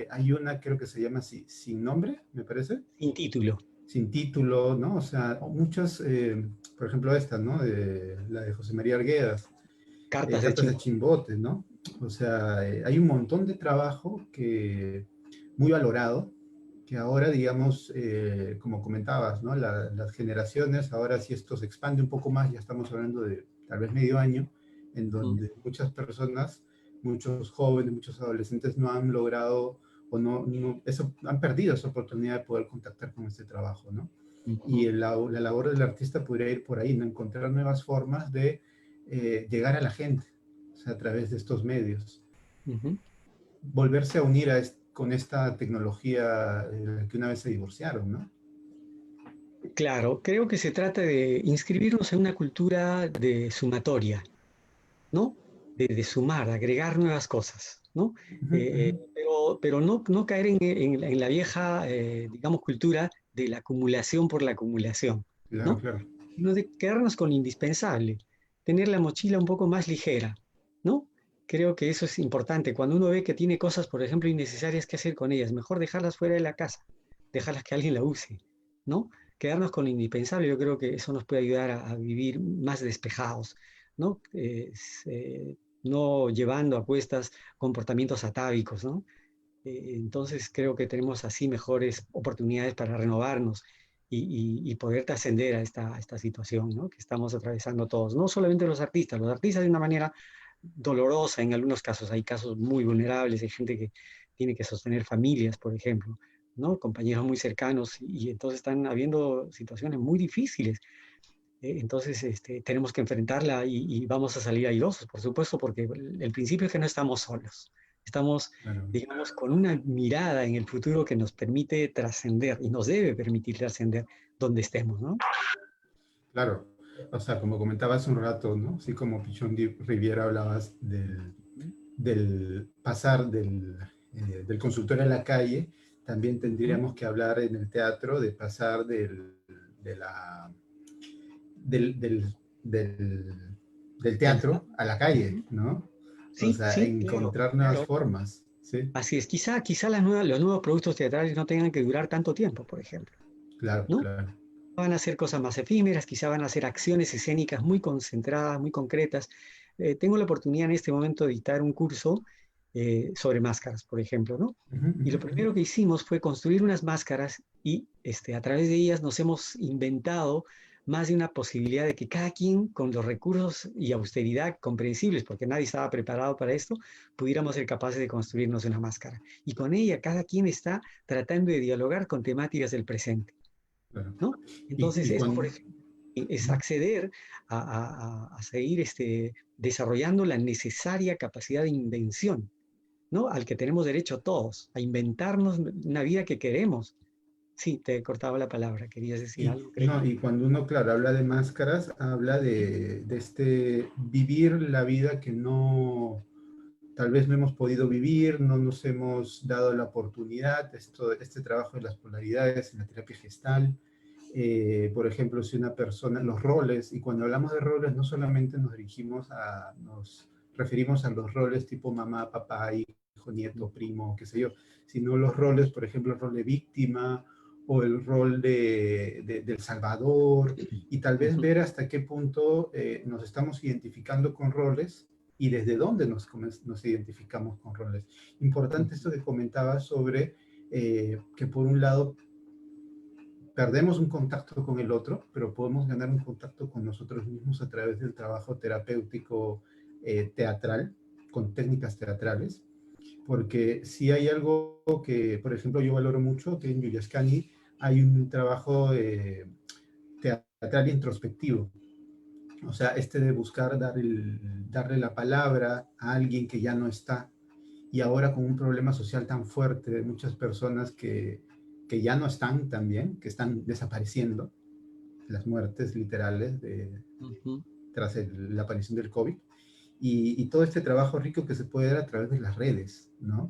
Hay una, creo que se llama Sin Nombre, me parece. Sin título. Sin título, ¿no? O sea, muchas, por ejemplo, esta, ¿no? La de José María Arguedas, Cartas de Cartas a Chimbo. Chimbote, ¿no? O sea, hay un montón de trabajo que muy valorado, que ahora, digamos, como comentabas, ¿no? Las generaciones, ahora si esto se expande un poco más, ya estamos hablando de tal vez medio año, en donde muchas personas, muchos jóvenes, muchos adolescentes no han logrado o han perdido esa oportunidad de poder contactar con este trabajo, ¿no? Y la labor del artista podría ir por ahí, ¿no? Encontrar nuevas formas de llegar a la gente, o sea, a través de estos medios. Volverse a unir con esta tecnología que una vez se divorciaron, ¿no? Claro, creo que se trata de inscribirnos en una cultura de sumatoria, ¿no? De sumar, agregar nuevas cosas, ¿no? Ujú, ujú. Pero no, no caer en la vieja, digamos, cultura de la acumulación por la acumulación, Claro, ¿no? claro. Sino de quedarnos con lo indispensable, tener la mochila un poco más ligera, ¿no? Creo que eso es importante. Cuando uno ve que tiene cosas, por ejemplo, innecesarias que hacer con ellas, mejor dejarlas fuera de la casa, dejarlas que alguien la use, ¿no? Quedarnos con lo indispensable, yo creo que eso nos puede ayudar a vivir más despejados, ¿no? No llevando a cuestas comportamientos atávicos, ¿no? Entonces creo que tenemos así mejores oportunidades para renovarnos y poder trascender a esta situación, ¿no? Que estamos atravesando todos, no solamente los artistas de una manera dolorosa en algunos casos, hay casos muy vulnerables, hay gente que tiene que sostener familias, por ejemplo, ¿no? Compañeros muy cercanos y entonces están habiendo situaciones muy difíciles. Entonces, tenemos que enfrentarla y vamos a salir airosos, por supuesto, porque el principio es que no estamos solos. Estamos, Claro. digamos, con una mirada en el futuro que nos permite trascender y nos debe permitir trascender donde estemos, ¿no? Claro. O sea, como comentabas hace un rato, ¿no? Así como Pichón Riviera hablabas del pasar del consultorio a la calle, también Ujú. tendríamos que hablar en el teatro de pasar de la, del teatro a la calle, Ujú. ¿no? O Sí, sea, sí, claro, encontrar nuevas claro. formas, ¿sí? Así es. Quizá los nuevos productos teatrales no tengan que durar tanto tiempo, por ejemplo, Claro, ¿no? claro. Van a ser cosas más efímeras, quizá van a ser acciones escénicas muy concentradas, muy concretas. Tengo la oportunidad en este momento de dictar un curso sobre máscaras, por ejemplo, ¿no? Ujú, Y ujú, lo ujú. primero que hicimos fue construir unas máscaras y a través de ellas nos hemos inventado más de una posibilidad de que cada quien, con los recursos y austeridad comprensibles, porque nadie estaba preparado para esto, pudiéramos ser capaces de construirnos una máscara. Y con ella cada quien está tratando de dialogar con temáticas del presente, Claro. ¿no? Y Entonces, eso, por cuando, ejemplo, es ujú. acceder a seguir desarrollando la necesaria capacidad de invención, ¿no? Al que tenemos derecho todos, a inventarnos una vida que queremos. Sí, te he cortado la palabra, querías decir Y, algo, creo. no, y cuando uno, claro, habla de máscaras, habla de este vivir la vida que no, tal vez no hemos podido vivir, no nos hemos dado la oportunidad, este trabajo de las polaridades en la terapia gestal, por ejemplo, si una persona, los roles, y cuando hablamos de roles no solamente nos referimos a los roles tipo mamá, papá, hijo, nieto, primo, qué sé yo, sino los roles, por ejemplo, el rol de víctima o el rol del salvador, y tal vez Ujú. ver hasta qué punto nos estamos identificando con roles y desde dónde nos identificamos con roles. Importante esto que comentaba sobre que por un lado perdemos un contacto con el otro, pero podemos ganar un contacto con nosotros mismos a través del trabajo terapéutico teatral, con técnicas teatrales, porque si hay algo que, por ejemplo, yo valoro mucho, que en Yuyascani hay un trabajo teatral introspectivo, O sea, este de buscar darle la palabra a alguien que ya no está, y ahora con un problema social tan fuerte de muchas personas que ya no están también, que están desapareciendo, las muertes literales Ujú. tras la aparición del COVID, y todo este trabajo rico que se puede dar a través de las redes, ¿no?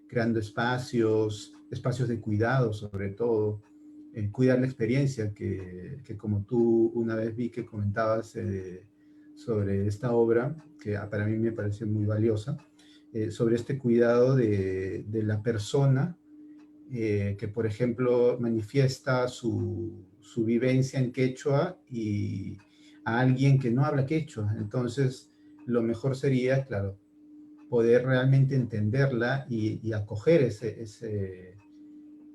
Creando espacios de cuidado sobre todo, cuidar la experiencia, que como tú una vez vi que comentabas sobre esta obra, que para mí me pareció muy valiosa, sobre este cuidado de la persona que, por ejemplo, manifiesta su vivencia en quechua y a alguien que no habla quechua. Entonces, lo mejor sería, claro, poder realmente entenderla y acoger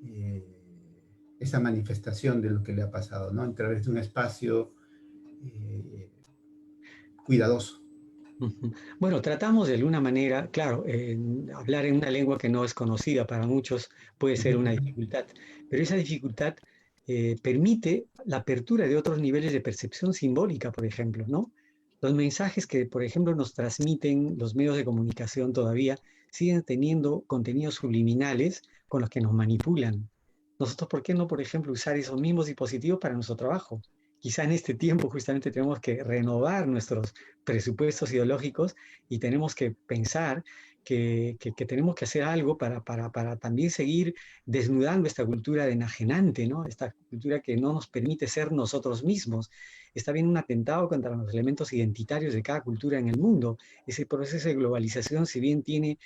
eh, esa manifestación de lo que le ha pasado, ¿no? A través de un espacio eh, cuidadoso. Ujú. Bueno, tratamos de alguna manera, claro, hablar en una lengua que no es conocida para muchos puede ser una dificultad, pero esa dificultad permite la apertura de otros niveles de percepción simbólica, por ejemplo, ¿no? Los mensajes que, por ejemplo, nos transmiten los medios de comunicación todavía siguen teniendo contenidos subliminales con los que nos manipulan. Nosotros, ¿por qué no, por ejemplo, usar esos mismos dispositivos para nuestro trabajo? Quizá en este tiempo justamente tenemos que renovar nuestros presupuestos ideológicos y tenemos que pensar que tenemos que hacer algo para también seguir desnudando esta cultura de enajenante, ¿no? Esta cultura que no nos permite ser nosotros mismos. Está bien un atentado contra los elementos identitarios de cada cultura en el mundo. Ese proceso de globalización, si bien tiene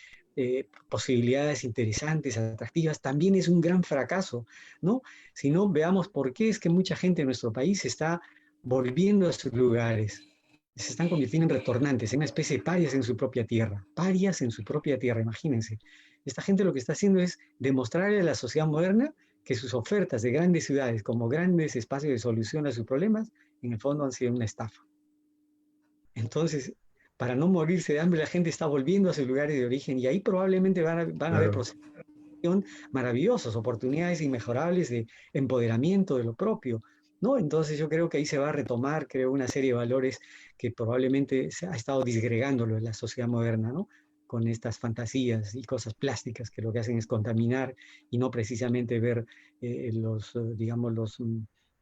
posibilidades interesantes, atractivas, también es un gran fracaso, ¿no? Si no, veamos por qué es que mucha gente en nuestro país está volviendo a sus lugares, se están convirtiendo en retornantes, en una especie de parias en su propia tierra, parias en su propia tierra, imagínense. Esta gente lo que está haciendo es demostrarle a la sociedad moderna que sus ofertas de grandes ciudades como grandes espacios de solución a sus problemas, en el fondo han sido una estafa. Entonces, para no morirse de hambre, la gente está volviendo a sus lugares de origen y ahí probablemente van a haber Claro. procesos maravillosos, oportunidades inmejorables de empoderamiento de lo propio, ¿no? Entonces yo creo que ahí se va a retomar, creo, una serie de valores que probablemente se ha estado disgregándolo en la sociedad moderna, ¿no? Con estas fantasías y cosas plásticas que lo que hacen es contaminar y no precisamente ver digamos,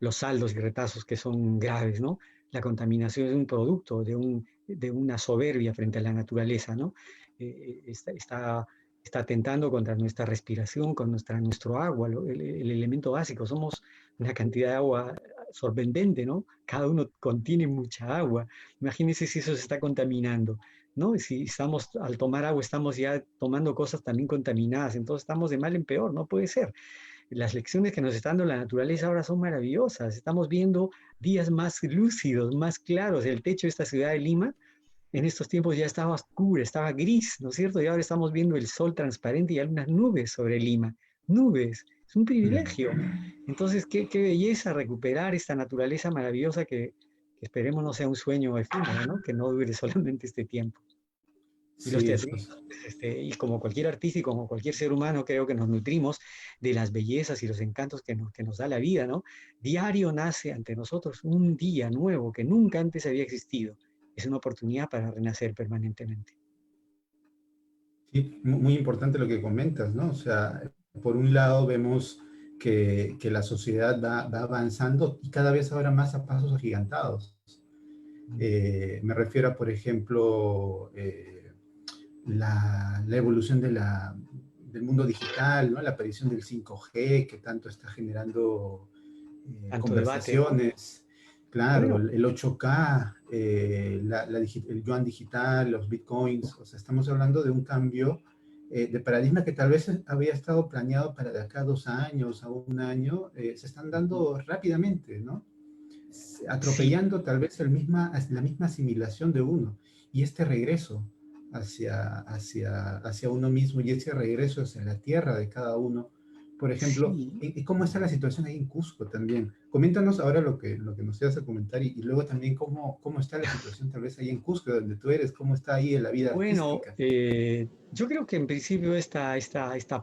los saldos y retazos que son graves, ¿no? La contaminación es un producto de una soberbia frente a la naturaleza, ¿no? Está atentando contra nuestra respiración, con nuestro agua, el elemento básico. Somos una cantidad de agua sorprendente, ¿no? Cada uno contiene mucha agua. Imagínense si eso se está contaminando, ¿no? Si estamos, al tomar agua, estamos ya tomando cosas también contaminadas, entonces estamos de mal en peor, no puede ser. Las lecciones que nos está dando la naturaleza ahora son maravillosas. Estamos viendo días más lúcidos, más claros. El techo de esta ciudad de Lima en estos tiempos ya estaba oscura, estaba gris, ¿no es cierto? Y ahora estamos viendo el sol transparente y algunas nubes sobre Lima. Nubes, es un Mm. privilegio. Entonces, qué belleza recuperar esta naturaleza maravillosa que esperemos no sea un sueño efímero, ¿no? Que no dure solamente este tiempo. Y los Sí, teatristas, y como cualquier artista y como cualquier ser humano, creo que nos nutrimos de las bellezas y los encantos que nos da la vida, ¿no? Diario nace ante nosotros un día nuevo que nunca antes había existido. Es una oportunidad para renacer permanentemente. sí, muy importante lo que comentas, ¿no? O sea, por un lado vemos que la sociedad va avanzando y cada vez ahora más a pasos agigantados. Me refiero a, por ejemplo, la evolución del mundo digital, ¿no? La aparición del 5G que tanto está generando Tanto debate ahora. conversaciones, claro, Bueno, el 8K, el yuan digital, los bitcoins, o sea, estamos hablando de un cambio de paradigma que tal vez había estado planeado para de acá a 2 años, a un año, se están ujú, dando rápidamente, ¿no? sí, Atropellando tal vez la misma asimilación de uno y este regreso hacia uno mismo y ese regreso hacia la tierra de cada uno. Por ejemplo, sí. ¿y cómo está la situación ahí en Cusco también? Coméntanos ahora lo que nos ibas a comentar y luego también cómo está la situación tal vez ahí en Cusco, donde tú eres, cómo está ahí en la vida Bueno, artística. yo creo que en principio esta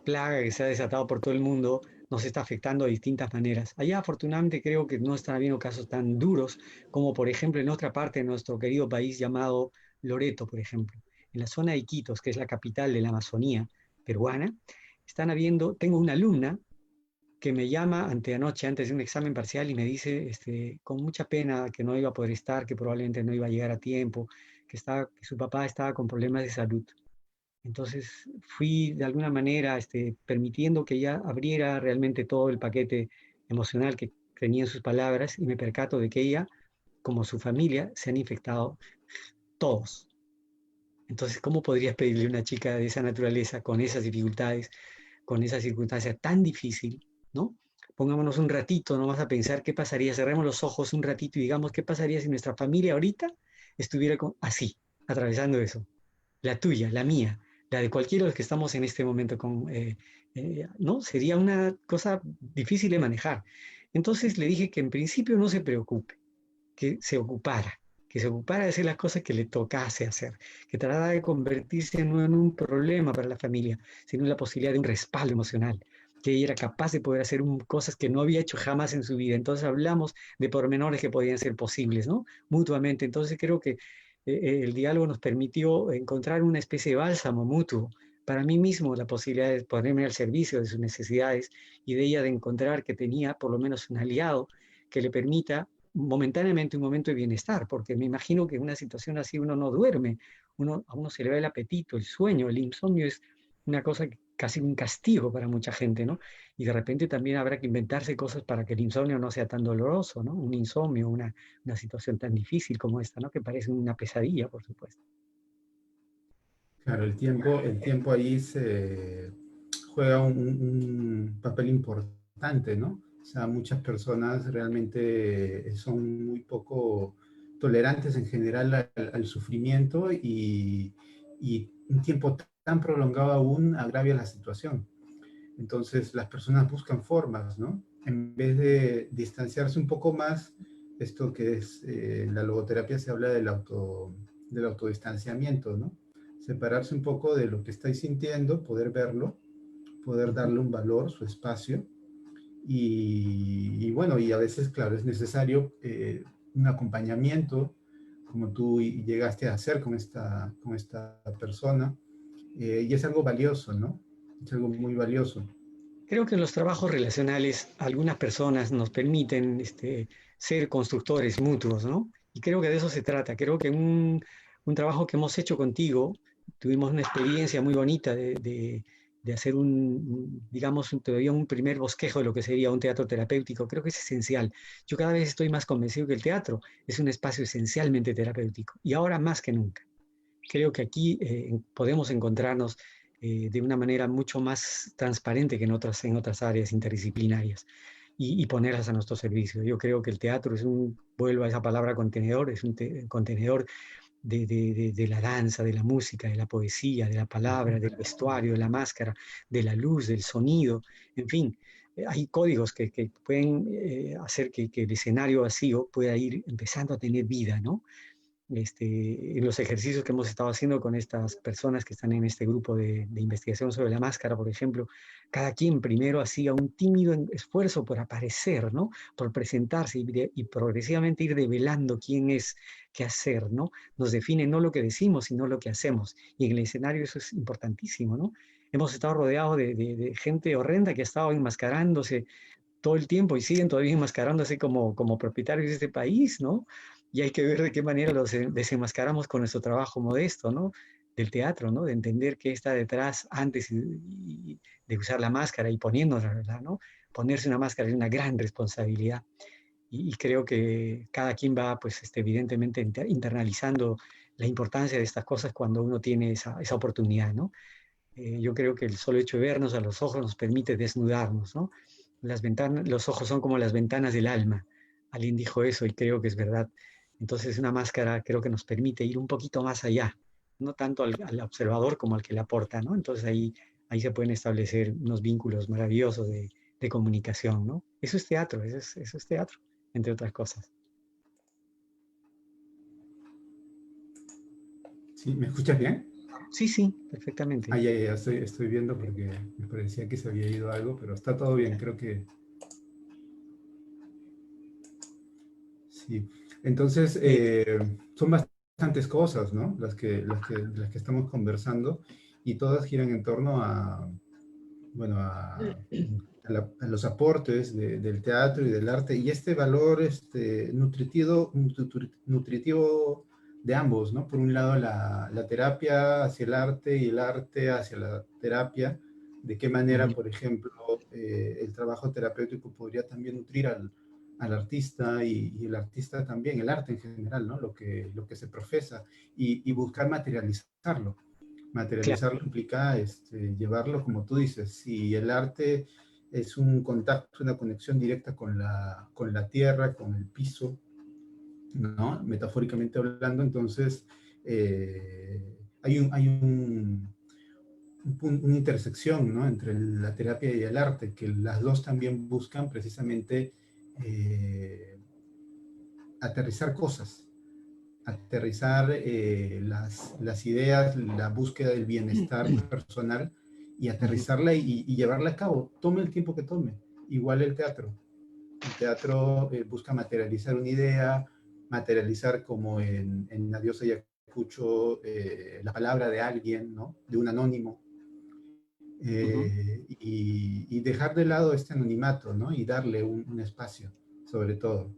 plaga que se ha desatado por todo el mundo nos está afectando de distintas maneras. Allá afortunadamente creo que no están habiendo casos tan duros como por ejemplo en otra parte de nuestro querido país llamado Loreto, por ejemplo. En la zona de Iquitos, que es la capital de la Amazonía peruana, están habiendo, tengo una alumna que me llama anteanoche antes de un examen parcial y me dice con mucha pena que no iba a poder estar, que probablemente no iba a llegar a tiempo, que su papá estaba con problemas de salud. Entonces fui de alguna manera permitiendo que ella abriera realmente todo el paquete emocional que tenía en sus palabras y me percato de que ella, como su familia, se han infectado todos. Entonces, ¿cómo podrías pedirle a una chica de esa naturaleza, con esas dificultades, con esa circunstancia tan difícil, ¿no? Pongámonos un ratito nomás a pensar qué pasaría, cerremos los ojos un ratito y digamos qué pasaría si nuestra familia ahorita estuviera así, atravesando eso. La tuya, la mía, la de cualquiera de los que estamos en este momento ¿no? Sería una cosa difícil de manejar. Entonces le dije que en principio no se preocupe, que se ocupara de hacer las cosas que le tocase hacer, que tratara de convertirse no en un problema para la familia, sino en la posibilidad de un respaldo emocional, que ella era capaz de poder hacer cosas que no había hecho jamás en su vida. Entonces hablamos de pormenores que podían ser posibles, ¿no? Mutuamente. Entonces creo que el diálogo nos permitió encontrar una especie de bálsamo mutuo. Para mí mismo, la posibilidad de ponerme al servicio de sus necesidades y de ella de encontrar que tenía por lo menos un aliado que le permita momentáneamente un momento de bienestar, porque me imagino que en una situación así uno no duerme, a uno se le va el apetito, el sueño, el insomnio es una cosa casi un castigo para mucha gente, ¿no? Y de repente también habrá que inventarse cosas para que el insomnio no sea tan doloroso, ¿no? Un insomnio, una situación tan difícil como esta, ¿no? Que parece una pesadilla, por supuesto. Claro, el tiempo ahí se juega un papel importante, ¿no? O sea, muchas personas realmente son muy poco tolerantes en general al sufrimiento y un tiempo tan prolongado aún agravia la situación. Entonces las personas buscan formas, ¿no? En vez de distanciarse un poco más, esto que es la logoterapia se habla del autodistanciamiento, ¿no? Separarse un poco de lo que estáis sintiendo, poder verlo, poder Ujú. darle un valor, su espacio. Y bueno, y a veces, claro, es necesario un acompañamiento, como tú llegaste a hacer con esta persona, y es algo valioso, ¿no? Es algo muy valioso. Creo que en los trabajos relacionales algunas personas nos permiten ser constructores mutuos, ¿no? Y creo que de eso se trata. Creo que un trabajo que hemos hecho contigo, tuvimos una experiencia muy bonita de hacer digamos, todavía un primer bosquejo de lo que sería un teatro terapéutico. Creo que es esencial. Yo cada vez estoy más convencido que el teatro es un espacio esencialmente terapéutico y ahora más que nunca. Creo que aquí podemos encontrarnos de una manera mucho más transparente que en otras áreas interdisciplinarias y ponerlas a nuestro servicio. Yo creo que el teatro vuelvo a esa palabra contenedor, es un contenedor de la danza, de la música, de la poesía, de la palabra, del vestuario, de la máscara, de la luz, del sonido, en fin. Hay códigos que pueden hacer que el escenario vacío pueda ir empezando a tener vida, ¿no? En los ejercicios que hemos estado haciendo con estas personas que están en este grupo de investigación sobre la máscara, por ejemplo, cada quien primero hacía un tímido esfuerzo por aparecer, ¿no? Por presentarse y progresivamente ir develando quién es, qué hacer, ¿no? Nos define no lo que decimos, sino lo que hacemos. Y en el escenario eso es importantísimo, ¿no? Hemos estado rodeados de gente horrenda que ha estado enmascarándose todo el tiempo y siguen todavía enmascarándose como propietarios de este país, ¿no? Y hay que ver de qué manera los desenmascaramos con nuestro trabajo modesto, ¿no? Del teatro, ¿no? De entender qué está detrás antes de usar la máscara y poniéndola, ¿verdad? ¿No? Ponerse una máscara es una gran responsabilidad y creo que cada quien va, pues, evidentemente internalizando la importancia de estas cosas cuando uno tiene esa oportunidad, ¿no? Yo creo que el solo hecho de vernos a los ojos nos permite desnudarnos, ¿no? Los ojos son como las ventanas del alma. Alguien dijo eso y creo que es verdad. Entonces una máscara creo que nos permite ir un poquito más allá, no tanto al observador como al que la aporta, ¿no? Entonces ahí se pueden establecer unos vínculos maravillosos de comunicación, ¿no? Eso es teatro, eso es teatro, entre otras cosas. ¿Sí? ¿Me escuchas bien? Sí, sí, perfectamente. Ah, ya estoy viendo porque me parecía que se había ido algo, pero está todo bien, creo que sí. Entonces, Eh, son bastantes cosas, ¿no? Las que estamos conversando y todas giran en torno a, bueno, a los aportes del teatro y del arte y este valor nutritivo de ambos, ¿no? Por un lado, la terapia hacia el arte y el arte hacia la terapia. De qué manera, ujú, por ejemplo, el trabajo terapéutico podría también nutrir al artista y el artista también, el arte en general, ¿no? Lo que se profesa y buscar materializarlo. claro, Materializarlo implica llevarlo, como tú dices, si el arte es un contacto, una conexión directa con la tierra, con el piso, ¿no? Metafóricamente hablando, entonces hay una intersección, ¿no? Entre la terapia y el arte, que las dos también buscan precisamente eh, aterrizar cosas, aterrizar las ideas, la búsqueda del bienestar personal y ujú, aterrizarla y llevarla a cabo, tome el tiempo que tome. Igual el teatro. El teatro busca materializar una idea, materializar como en Adiós Ayacucho la palabra de alguien, ¿no? De un anónimo, ujú, y dejar de lado este anonimato, ¿no? Y darle un espacio, sobre todo.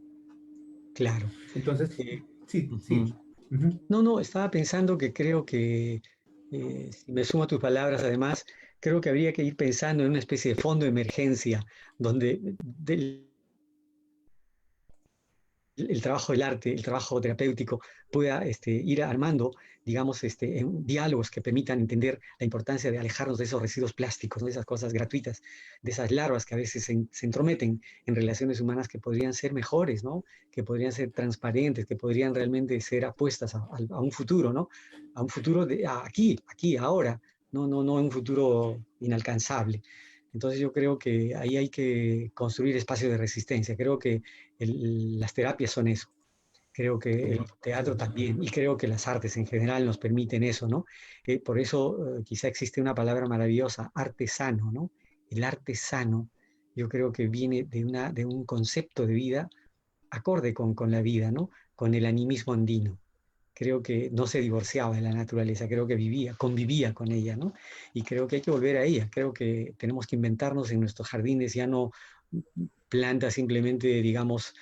claro. Entonces, Eh, sí, sí. ujú. Ujú. No, no, estaba pensando que creo que, si me sumo a tus palabras, además, creo que habría que ir pensando en una especie de fondo de emergencia, donde el trabajo del arte, el trabajo terapéutico, pueda ir armando, digamos, en diálogos que permitan entender la importancia de alejarnos de esos residuos plásticos, ¿no? De esas cosas gratuitas, de esas larvas que a veces se entrometen en relaciones humanas que podrían ser mejores, ¿no? Que podrían ser transparentes, que podrían realmente ser apuestas a un futuro, ¿no? A un futuro aquí, ahora, no en un futuro inalcanzable. Entonces yo creo que ahí hay que construir espacios de resistencia. Creo que las terapias son eso. Creo que el Sí, teatro sí. también, y creo que las artes en general nos permiten eso, ¿no? Por eso quizá existe una palabra maravillosa, artesano, ¿no? El artesano, yo creo que viene de un concepto de vida acorde con la vida, ¿no? Con el animismo andino. Creo que no se divorciaba de la naturaleza, creo que convivía con ella, ¿no? Y creo que hay que volver a ella, creo que tenemos que inventarnos en nuestros jardines ya no plantas simplemente, digamos,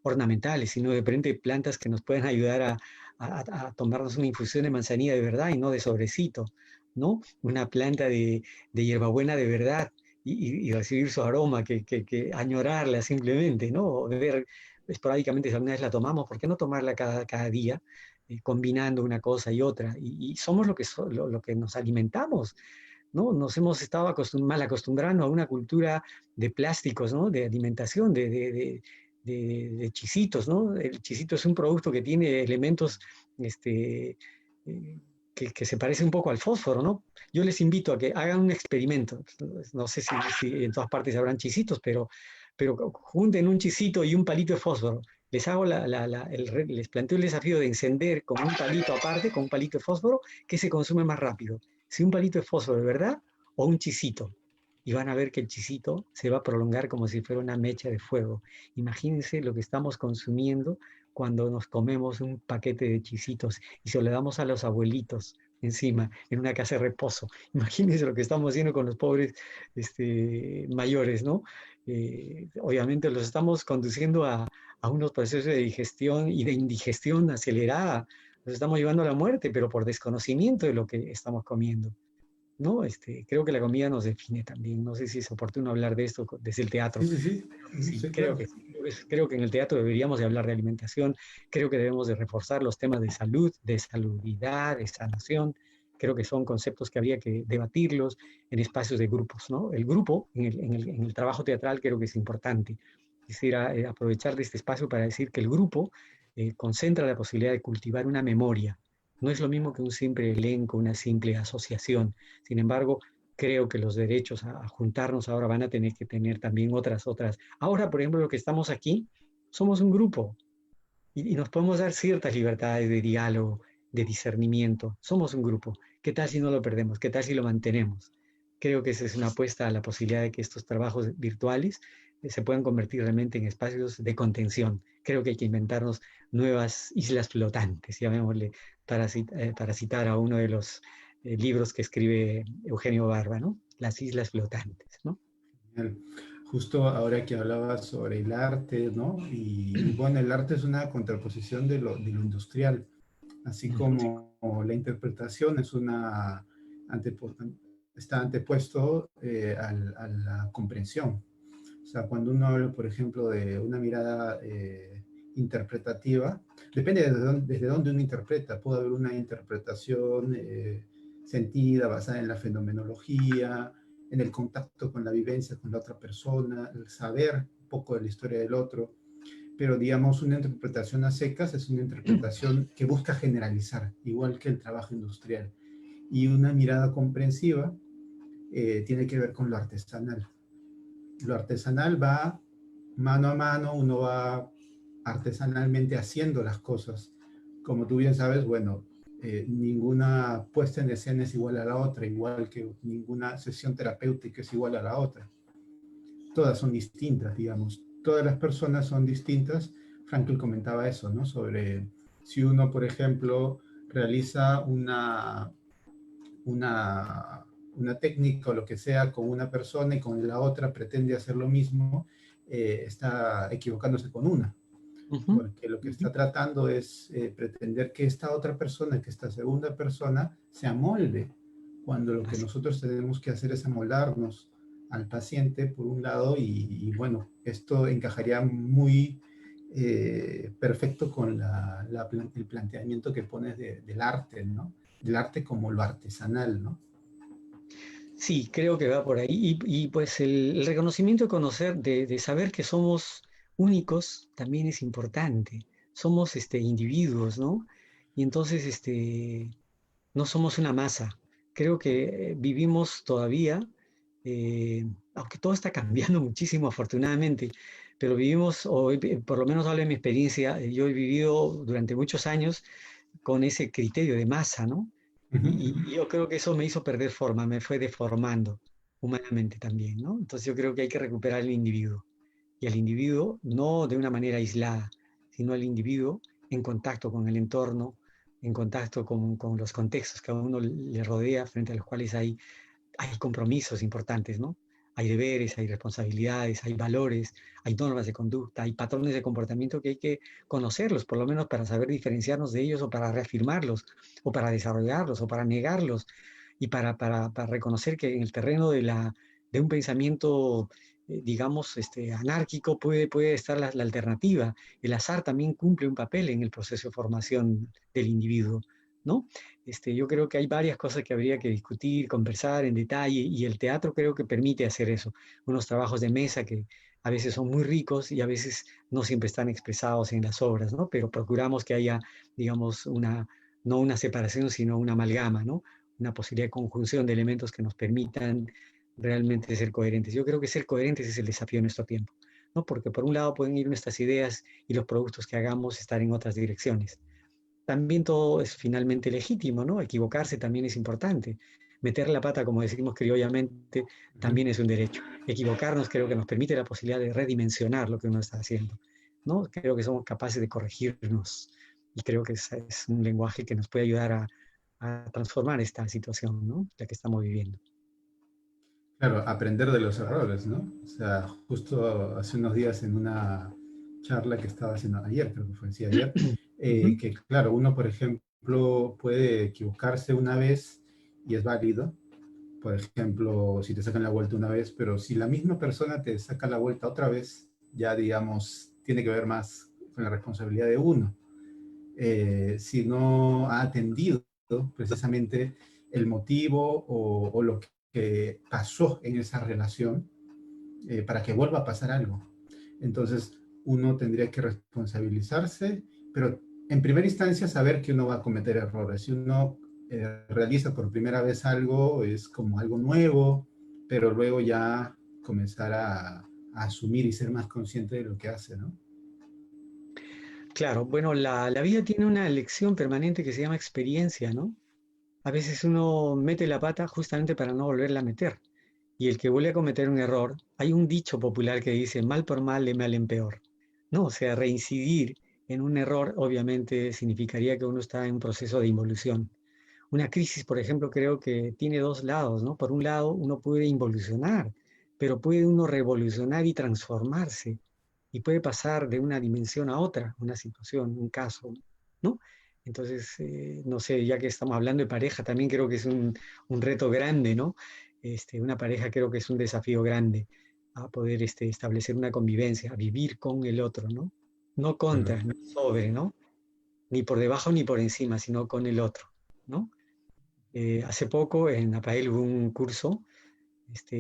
ornamentales, sino de repente plantas que nos pueden ayudar a tomarnos una infusión de manzanilla de verdad y no de sobrecito, ¿no? Una planta de hierbabuena de verdad y recibir su aroma, que añorarla simplemente, ¿no? O ver esporádicamente si alguna vez la tomamos, ¿por qué no tomarla cada día? Combinando una cosa y otra, y somos lo que nos alimentamos, ¿no? Nos hemos estado mal acostumbrando a una cultura de plásticos, ¿no? De alimentación, de chisitos, ¿no? El chisito es un producto que tiene elementos eh, que se parece un poco al fósforo, ¿no? Yo les invito a que hagan un experimento. No sé si en todas partes habrán chisitos, pero junten un chisito y un palito de fósforo. Les hago les planteo el desafío de encender con un palito aparte, con un palito de fósforo, que se consume más rápido, si un palito de fósforo de verdad o un chisito. Y van a ver que el chisito se va a prolongar como si fuera una mecha de fuego. Imagínense lo que estamos consumiendo cuando nos comemos un paquete de chisitos y se lo damos a los abuelitos encima, en una casa de reposo. Imagínense lo que estamos haciendo con los pobres mayores, ¿no? Obviamente los estamos conduciendo a unos procesos de digestión y de indigestión acelerada. Los estamos llevando a la muerte, pero por desconocimiento de lo que estamos comiendo, ¿no? Creo que la comida nos define también. No sé si es oportuno hablar de esto desde el teatro. Sí, sí, sí. Ujú, Sí, sí, creo claro. que sí. Creo que en el teatro deberíamos de hablar de alimentación. Creo que debemos de reforzar los temas de salud, de salubridad, de sanación. Creo que son conceptos que habría que debatirlos en espacios de grupos, ¿no? El grupo en el trabajo teatral creo que es importante. Quisiera aprovechar de este espacio para decir que el grupo concentra la posibilidad de cultivar una memoria. No es lo mismo que un simple elenco, una simple asociación. Sin embargo, creo que los derechos a juntarnos ahora van a tener que tener también otras. Ahora, por ejemplo, lo que estamos aquí, somos un grupo y nos podemos dar ciertas libertades de diálogo de discernimiento. Somos un grupo. ¿Qué tal si no lo perdemos? ¿Qué tal si lo mantenemos? Creo que esa es una apuesta a la posibilidad de que estos trabajos virtuales se puedan convertir realmente en espacios de contención. Creo que hay que inventarnos nuevas islas flotantes, llamémosle, para citar a uno de los libros que escribe Eugenio Barba, ¿no? Las islas flotantes, ¿no? Genial. Justo ahora que hablabas sobre el arte, ¿no? Y bueno, el arte es una contraposición de lo industrial, así como la interpretación es una antepo- está antepuesto a la comprensión. O sea, cuando uno habla, por ejemplo, de una mirada interpretativa, depende desde dónde uno interpreta. Puede haber una interpretación sentida, basada en la fenomenología, en el contacto con la vivencia con la otra persona, el saber un poco de la historia del otro. Pero, digamos, una interpretación a secas es una interpretación que busca generalizar, igual que el trabajo industrial. Y una mirada comprensiva tiene que ver con lo artesanal. Lo artesanal va mano a mano, uno va artesanalmente haciendo las cosas. Como tú bien sabes, bueno, ninguna puesta en escena es igual a la otra, igual que ninguna sesión terapéutica es igual a la otra. Todas son distintas, digamos. Todas las personas son distintas. Frankl comentaba eso, ¿no? Sobre si uno, por ejemplo, realiza una, una técnica o lo que sea con una persona y con la otra pretende hacer lo mismo, está equivocándose con una, Ujú, porque lo que ujú. está tratando es pretender que esta otra persona, que esta segunda persona, se amolde, cuando lo que Así. nosotros tenemos que hacer es amoldarnos al paciente, por un lado, y bueno, esto encajaría muy perfecto con el planteamiento que pones del arte, ¿no? Del arte como lo artesanal, ¿no? Sí, creo que va por ahí. Pues el reconocimiento de conocer, de saber que somos únicos, también es importante. Somos individuos, ¿no? Y entonces no somos una masa. Creo que vivimos todavía, aunque todo está cambiando muchísimo afortunadamente, pero vivimos, por lo menos hablo de mi experiencia, yo he vivido durante muchos años con ese criterio de masa, ¿no? Ujú. Y yo creo que eso me hizo perder forma, me fue deformando humanamente también, ¿no? Entonces yo creo que hay que recuperar el individuo. Y al individuo no de una manera aislada, sino al individuo en contacto con el entorno, en contacto con los contextos que a uno le rodea, frente a los cuales hay compromisos importantes, ¿no? Hay deberes, hay responsabilidades, hay valores, hay normas de conducta, hay patrones de comportamiento que hay que conocerlos, por lo menos para saber diferenciarnos de ellos o para reafirmarlos, o para desarrollarlos, o para negarlos, y para reconocer que en el terreno de un pensamiento, digamos, anárquico puede estar la alternativa. El azar también cumple un papel en el proceso de formación del individuo, ¿no? Yo creo que hay varias cosas que habría que discutir, conversar en detalle, y el teatro creo que permite hacer eso. Unos trabajos de mesa que a veces son muy ricos y a veces no siempre están expresados en las obras, ¿no? Pero procuramos que haya, digamos, no una separación, sino una amalgama, ¿no? Una posibilidad de conjunción de elementos que nos permitan realmente ser coherentes. Yo creo que ser coherentes es el desafío de nuestro tiempo, ¿no? Porque por un lado pueden ir nuestras ideas y los productos que hagamos estar en otras direcciones. También todo es finalmente legítimo, ¿no? Equivocarse también es importante. Meter la pata, como decimos criollamente, Ujú. también es un derecho. Equivocarnos creo que nos permite la posibilidad de redimensionar lo que uno está haciendo, ¿no? Creo que somos capaces de corregirnos, y creo que es un lenguaje que nos puede ayudar a transformar esta situación, ¿no? La que estamos viviendo. Claro, aprender de los errores, ¿no? O sea, justo hace unos días en una charla que estaba haciendo ayer, creo que fue, sí, ayer, Ujú. que claro, uno, por ejemplo, puede equivocarse una vez y es válido. Por ejemplo, si te sacan la vuelta una vez, pero si la misma persona te saca la vuelta otra vez, ya digamos, tiene que ver más con la responsabilidad de uno. Si no ha atendido precisamente el motivo o lo que pasó en esa relación para que vuelva a pasar algo. Entonces, uno tendría que responsabilizarse, pero en primera instancia saber que uno va a cometer errores. Si uno realiza por primera vez algo, es como algo nuevo, pero luego ya comenzar a asumir y ser más consciente de lo que hace, ¿no? Claro, bueno, la vida tiene una lección permanente que se llama experiencia, ¿no? A veces uno mete la pata justamente para no volverla a meter. Y el que vuelve a cometer un error, hay un dicho popular que dice, mal por mal, de mal en peor. No, o sea, reincidir en un error obviamente significaría que uno está en un proceso de involución. Una crisis, por ejemplo, creo que tiene dos lados, ¿no? Por un lado, uno puede involucionar, pero puede uno revolucionar y transformarse, y puede pasar de una dimensión a otra, una situación, un caso, ¿no? Entonces, no sé, ya que estamos hablando de pareja, también creo que es un reto grande, ¿no? Una pareja creo que es un desafío grande a poder establecer una convivencia, a vivir con el otro, ¿no? No contra, Correcto. no sobre, ¿no? Ni por debajo ni por encima, sino con el otro, ¿no? Hace poco en APAEL hubo un curso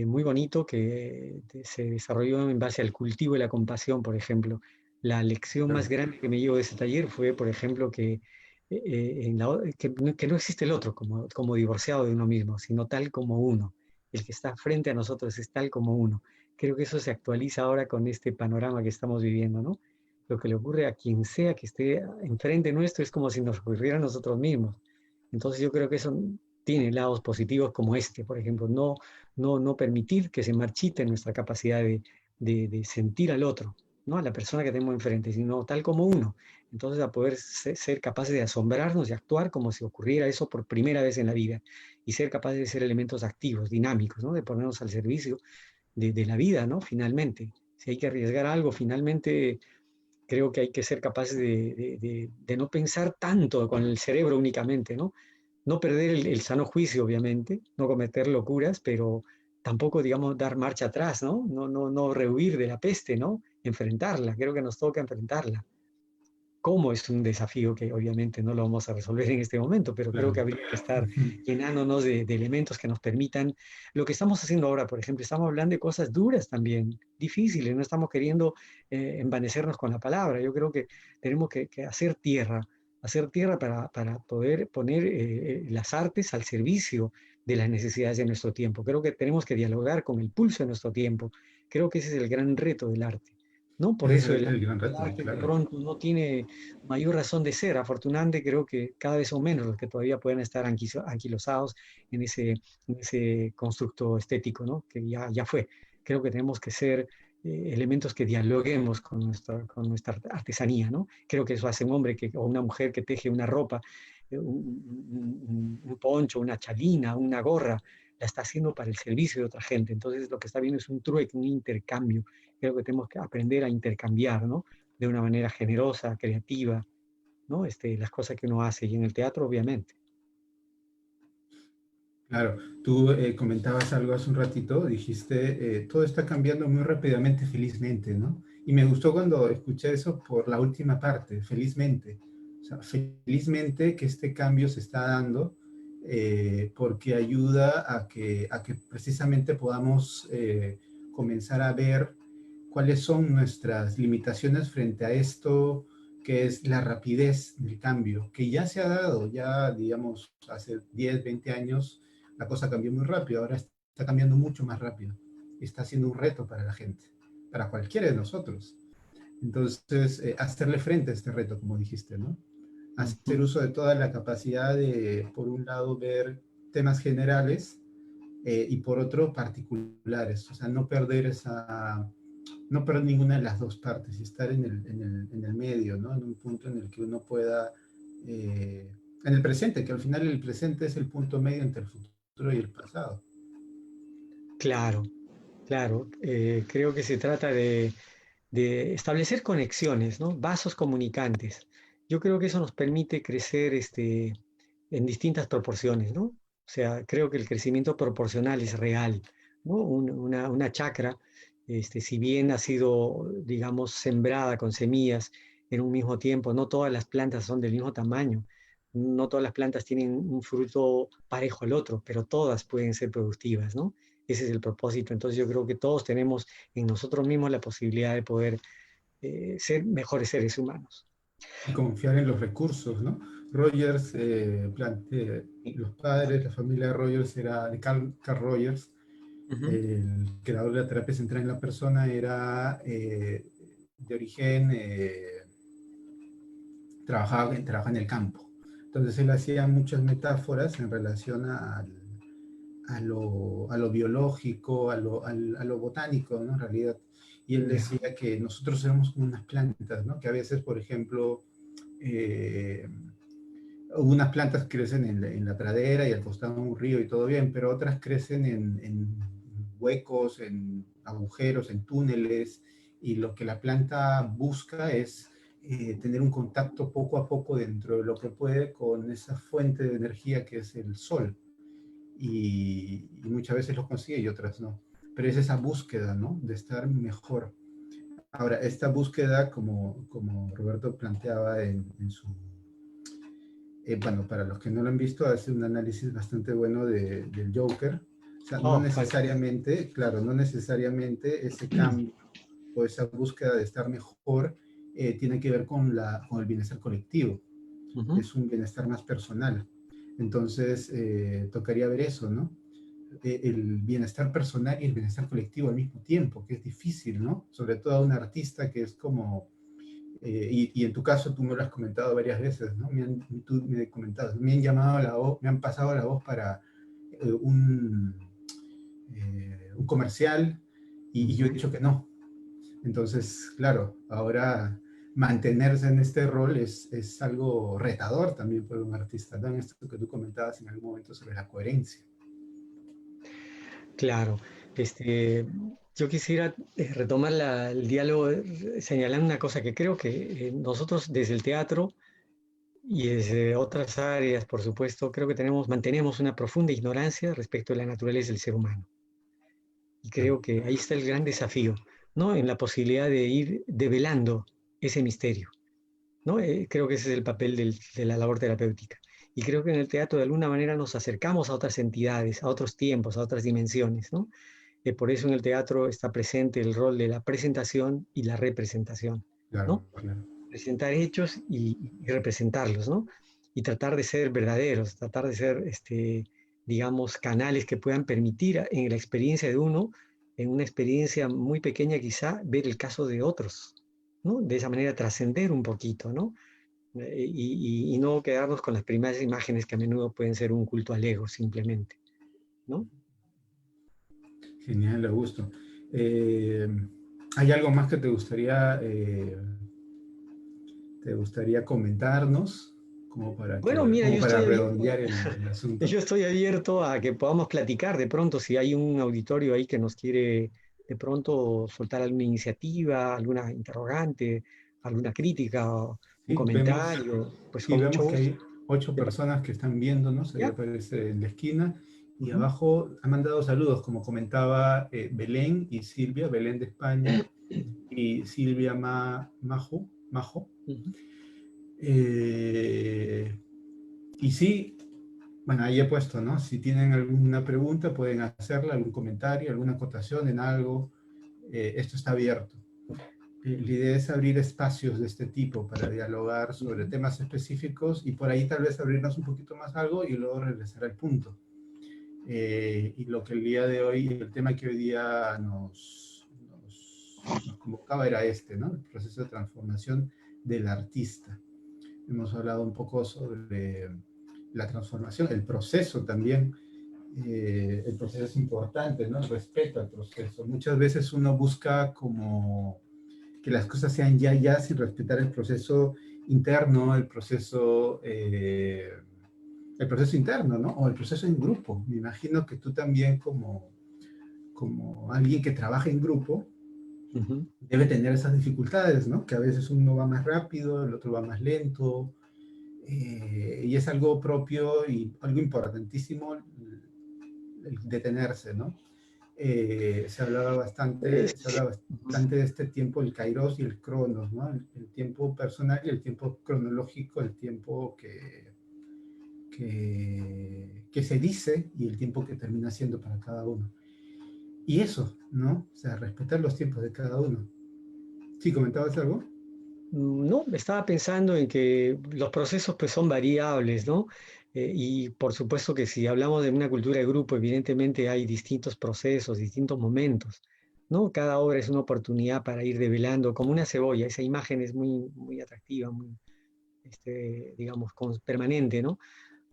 muy bonito que se desarrolló en base al cultivo de la compasión, por ejemplo. La lección más Claro. grande que me llevo de ese taller fue, por ejemplo, que no existe el otro como divorciado de uno mismo, sino tal como uno. El que está frente a nosotros es tal como uno. Creo que eso se actualiza ahora con este panorama que estamos viviendo, ¿no? Lo que le ocurre a quien sea que esté enfrente nuestro es como si nos ocurriera a nosotros mismos. Entonces yo creo que eso tiene lados positivos como este, por ejemplo, no permitir que se marchite nuestra capacidad de sentir al otro, ¿no? A la persona que tenemos enfrente, sino tal como uno. Entonces, a poder ser capaces de asombrarnos y actuar como si ocurriera eso por primera vez en la vida, y ser capaces de ser elementos activos, dinámicos, ¿no? De ponernos al servicio de la vida, ¿no? Finalmente. Si hay que arriesgar algo, finalmente creo que hay que ser capaces de no pensar tanto con el cerebro únicamente, ¿no? No perder el sano juicio, obviamente, no cometer locuras, pero tampoco, digamos, dar marcha atrás, ¿no? No rehuir de la peste, ¿no? Enfrentarla, creo que nos toca enfrentarla. ¿Cómo? Es un desafío que obviamente no lo vamos a resolver en este momento, pero creo que Claro. habría que estar Ujú. llenándonos de elementos que nos permitan lo que estamos haciendo ahora, por ejemplo, estamos hablando de cosas duras también, difíciles, no estamos queriendo envanecernos con la palabra. Yo creo que tenemos que hacer tierra para poder poner las artes al servicio de las necesidades de nuestro tiempo. Creo que tenemos que dialogar con el pulso de nuestro tiempo. Creo que ese es el gran reto del arte. ¿No? Por Ese es eso el gran el reto, arte de claro. pronto no tiene mayor razón de ser. Afortunadamente creo que cada vez son menos los que todavía pueden estar anquilosados en ese constructo estético, ¿no? Que ya fue. Creo que tenemos que ser elementos que dialoguemos con nuestra artesanía, ¿no? Creo que eso hace un hombre o una mujer que teje una ropa, un poncho, una chalina, una gorra, la está haciendo para el servicio de otra gente. Entonces lo que está viendo es un trueque, un intercambio. Creo que tenemos que aprender a intercambiar, ¿no? De una manera generosa, creativa, ¿no? Las cosas que uno hace y en el teatro, obviamente. Claro, tú comentabas algo hace un ratito, dijiste, todo está cambiando muy rápidamente, felizmente, ¿no? Y me gustó cuando escuché eso por la última parte, felizmente. O sea, felizmente que este cambio se está dando porque ayuda a que precisamente podamos comenzar a ver cuáles son nuestras limitaciones frente a esto que es la rapidez del cambio, que ya se ha dado, ya digamos, hace 10, 20 años la cosa cambió muy rápido, ahora está cambiando mucho más rápido. Está siendo un reto para la gente, para cualquiera de nosotros. Entonces, hacerle frente a este reto, como dijiste, ¿no? Hacer Ujú. uso de toda la capacidad de, por un lado, ver temas generales y por otro, particulares. O sea, no perder ninguna de las dos partes y estar en el medio, ¿no? En un punto en el que uno pueda, en el presente, que al final el presente es el punto medio entre el futuro y el pasado. Claro, claro. Creo que se trata de establecer conexiones, ¿no? Vasos comunicantes. Yo creo que eso nos permite crecer en distintas proporciones, ¿no? O sea, creo que el crecimiento proporcional es real, ¿no? Una chacra, si bien ha sido, digamos, sembrada con semillas en un mismo tiempo, no todas las plantas son del mismo tamaño, no todas las plantas tienen un fruto parejo al otro, pero todas pueden ser productivas, ¿no? Ese es el propósito. Entonces yo creo que todos tenemos en nosotros mismos la posibilidad de poder ser mejores seres humanos. Y confiar en los recursos, ¿no? Rogers, los padres, la familia de Rogers era de Carl Rogers, Ujú. el creador de la terapia central en la persona, era de origen trabajaba en el campo. Entonces él hacía muchas metáforas en relación a lo biológico, a lo botánico, ¿no? En realidad. Y él Ya. decía que nosotros somos como unas plantas, ¿no? Que a veces, por ejemplo, eh, unas plantas crecen en la pradera y al costado de un río y todo bien, pero otras crecen en huecos, en agujeros, en túneles, y lo que la planta busca es tener un contacto poco a poco dentro de lo que puede con esa fuente de energía que es el sol. Y muchas veces lo consigue y otras no. Pero es esa búsqueda, ¿no? De estar mejor. Ahora, esta búsqueda, como Roberto planteaba en su bueno, para los que no lo han visto, hace un análisis bastante bueno del Joker. O sea, no Oh, vale. necesariamente, claro, no necesariamente ese cambio o esa búsqueda de estar mejor tiene que ver con el bienestar colectivo. Ujú. Es un bienestar más personal. Entonces, tocaría ver eso, ¿no? El bienestar personal y el bienestar colectivo al mismo tiempo, que es difícil, ¿no? Sobre todo a un artista que es como y en tu caso tú me lo has comentado varias veces, ¿no? Tú me has comentado, me han llamado a la voz, me han pasado la voz para eh, un, un comercial y yo he Ujú. dicho que no. Entonces, claro, ahora mantenerse en este rol es algo retador también para un artista, ¿no? En esto que tú comentabas en algún momento sobre la coherencia. Claro, este, yo quisiera retomar el diálogo señalando una cosa que creo que nosotros desde el teatro y desde otras áreas, por supuesto, creo que mantenemos una profunda ignorancia respecto de la naturaleza del ser humano. Y Claro, creo que ahí está el gran desafío, ¿no? En la posibilidad de ir develando ese misterio, ¿no? Creo que ese es el papel de la labor terapéutica. Y creo que en el teatro de alguna manera nos acercamos a otras entidades, a otros tiempos, a otras dimensiones, ¿no? Por eso en el teatro está presente el rol de la presentación y la representación, claro, ¿no? claro. Presentar hechos y representarlos, ¿no? Y tratar de ser verdaderos, tratar de ser, digamos, canales que puedan permitir en la experiencia de uno, en una experiencia muy pequeña quizá, ver el caso de otros, ¿no? De esa manera trascender un poquito, ¿no? Y no quedarnos con las primeras imágenes que a menudo pueden ser un culto al ego simplemente, ¿no? Genial, Augusto. ¿Hay algo más que te gustaría comentarnos Bueno, mira, como yo para estoy abierto, redondear el asunto? yo estoy abierto a que podamos platicar de pronto si hay un auditorio ahí que nos quiere de pronto soltar alguna iniciativa, alguna interrogante, alguna crítica o un Sí, comentario, pues sí, con mucho vemos que gusto. hay 8 personas que están viéndonos, ahí ¿Ya? aparece en la esquina, y Ujú. abajo han mandado saludos, como comentaba Belén y Silvia, Belén de España y Silvia Majo. Ujú. Eh, y sí, bueno, ahí he puesto, ¿no? Si tienen alguna pregunta, pueden hacerla, algún comentario, alguna acotación en algo. Esto está abierto. La idea es abrir espacios de este tipo para dialogar sobre Ujú. temas específicos y por ahí tal vez abrirnos un poquito más algo y luego regresar al punto. Y lo que el día de hoy, el tema que hoy día nos convocaba era este, ¿no? El proceso de transformación del artista. Hemos hablado un poco sobre la transformación, el proceso también. El proceso es importante, ¿no? El respeto al proceso. Muchas veces uno busca como que las cosas sean ya, sin respetar el proceso interno, el proceso interno, ¿no? O el proceso en grupo. Me imagino que tú también como alguien que trabaja en grupo, Ujú. debe tener esas dificultades, ¿no? Que a veces uno va más rápido, el otro va más lento, y es algo propio y algo importantísimo el detenerse, ¿no? Se Es- habla ujú. bastante de este tiempo, el kairos y el cronos, ¿no? El tiempo personal y el tiempo cronológico, el tiempo que se dice y el tiempo que termina siendo para cada uno. Y eso, ¿no? O sea, respetar los tiempos de cada uno. ¿Sí comentabas algo? No, estaba pensando en que los procesos pues son variables, ¿no? Y por supuesto que si hablamos de una cultura de grupo, evidentemente hay distintos procesos, distintos momentos, ¿no? Cada obra es una oportunidad para ir develando como una cebolla. Esa imagen es muy, muy atractiva, muy, digamos, permanente, ¿no? O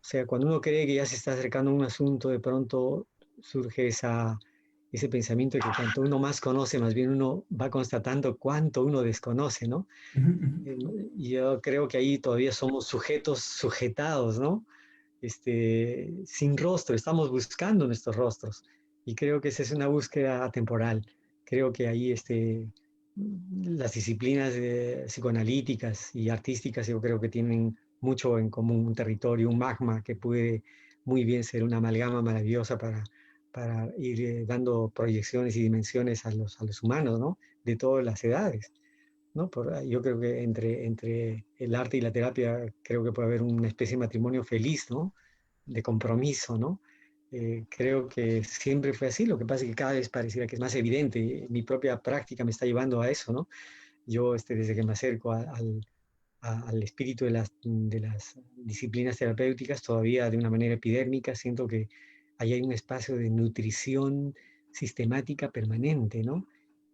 sea, cuando uno cree que ya se está acercando a un asunto, de pronto surge ese pensamiento de que cuanto uno más conoce, más bien uno va constatando cuánto uno desconoce, ¿no? Ujú, ujú. Y yo creo que ahí todavía somos sujetos sujetados, ¿no? Sin rostro, estamos buscando nuestros rostros. Y creo que esa es una búsqueda atemporal. Creo que ahí las disciplinas psicoanalíticas y artísticas yo creo que tienen mucho en común, un territorio, un magma que puede muy bien ser una amalgama maravillosa para ir dando proyecciones y dimensiones a los humanos, ¿no? De todas las edades. ¿No? Yo creo que entre el arte y la terapia creo que puede haber una especie de matrimonio feliz, ¿no? De compromiso, ¿no? Creo que siempre fue así, lo que pasa es que cada vez pareciera que es más evidente. Mi propia práctica me está llevando a eso, ¿no? Yo, desde que me acerco al espíritu de las disciplinas terapéuticas, todavía de una manera epidérmica, siento que ahí hay un espacio de nutrición sistemática permanente, ¿no?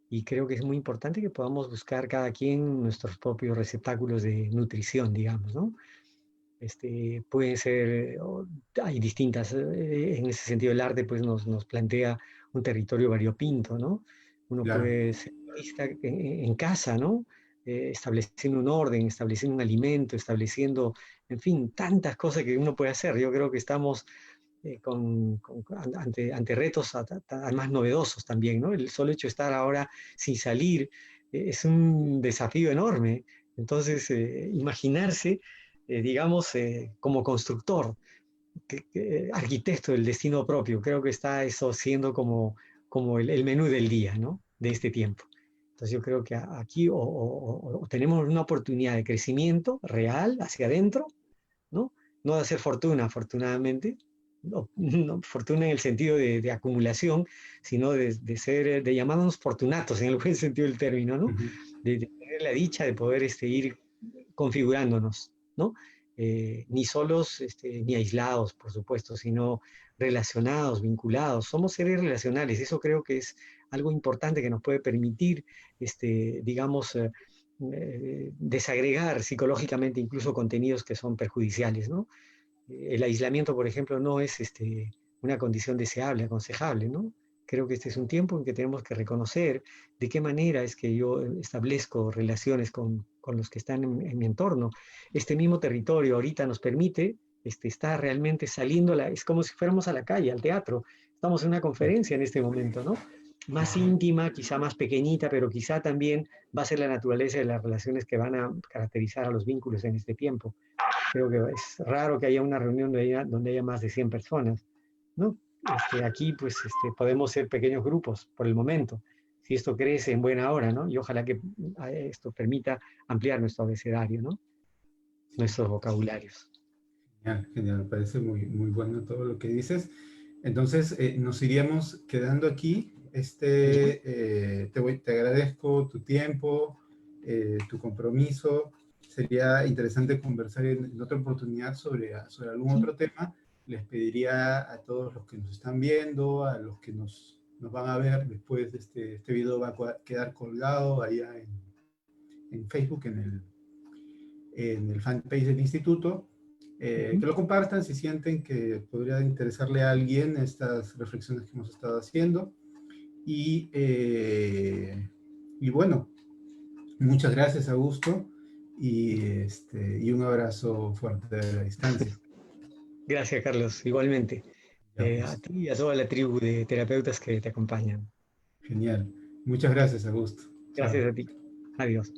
Y creo que es muy importante que podamos buscar cada quien nuestros propios receptáculos de nutrición, digamos, ¿no? Pueden ser, hay distintas, en ese sentido el arte pues nos plantea un territorio variopinto, ¿no? Uno Claro. puede ser artista en casa, ¿no? Estableciendo un orden, estableciendo un alimento, estableciendo, en fin, tantas cosas que uno puede hacer. Yo creo que estamos ante retos más novedosos también, ¿no? El solo hecho de estar ahora sin salir es un desafío enorme. Entonces, imaginarse, digamos, como constructor, arquitecto del destino propio, creo que está eso siendo como el menú del día, ¿no? De este tiempo. Entonces yo creo que aquí o tenemos una oportunidad de crecimiento real hacia adentro, ¿no? No de hacer fortuna, afortunadamente, no fortuna en el sentido de acumulación, sino de ser, de llamarnos fortunatos en el buen sentido del término, ¿no? Ujú. De tener la dicha de poder ir configurándonos, ¿no? Ni solos ni aislados, por supuesto, sino relacionados, vinculados. Somos seres relacionales, eso creo que es algo importante que nos puede permitir, digamos, desagregar psicológicamente incluso contenidos que son perjudiciales, ¿no? El aislamiento, por ejemplo, no es una condición deseable, aconsejable, ¿no? Creo que este es un tiempo en que tenemos que reconocer de qué manera es que yo establezco relaciones con los que están en mi entorno. Este mismo territorio ahorita nos permite estar realmente saliendo, es como si fuéramos a la calle, al teatro. Estamos en una conferencia en este momento, ¿no? Más íntima, quizá más pequeñita, pero quizá también va a ser la naturaleza de las relaciones que van a caracterizar a los vínculos en este tiempo. Creo que es raro que haya una reunión donde haya más de 100 personas, ¿no? Aquí, pues, podemos ser pequeños grupos por el momento, si esto crece en buena hora, ¿no? Y ojalá que esto permita ampliar nuestro abecedario, ¿no? Nuestros vocabularios. Genial, genial, me parece muy, muy bueno todo lo que dices. Entonces, nos iríamos quedando aquí. ¿Ya? Te agradezco tu tiempo, tu compromiso. Sería interesante conversar en otra oportunidad sobre algún Sí, otro tema. Les pediría a todos los que nos están viendo, a los que nos van a ver después de este video, va a quedar colgado allá en Facebook, en el fanpage del instituto, ujú. que lo compartan si sienten que podría interesarle a alguien estas reflexiones que hemos estado haciendo. Y, y bueno, muchas gracias, Augusto, y un abrazo fuerte a la distancia. Gracias, Carlos, igualmente. Ya A pues, ti y a toda la tribu de terapeutas que te acompañan. genial. Muchas gracias, Augusto. Gracias Chao. a ti. Adiós.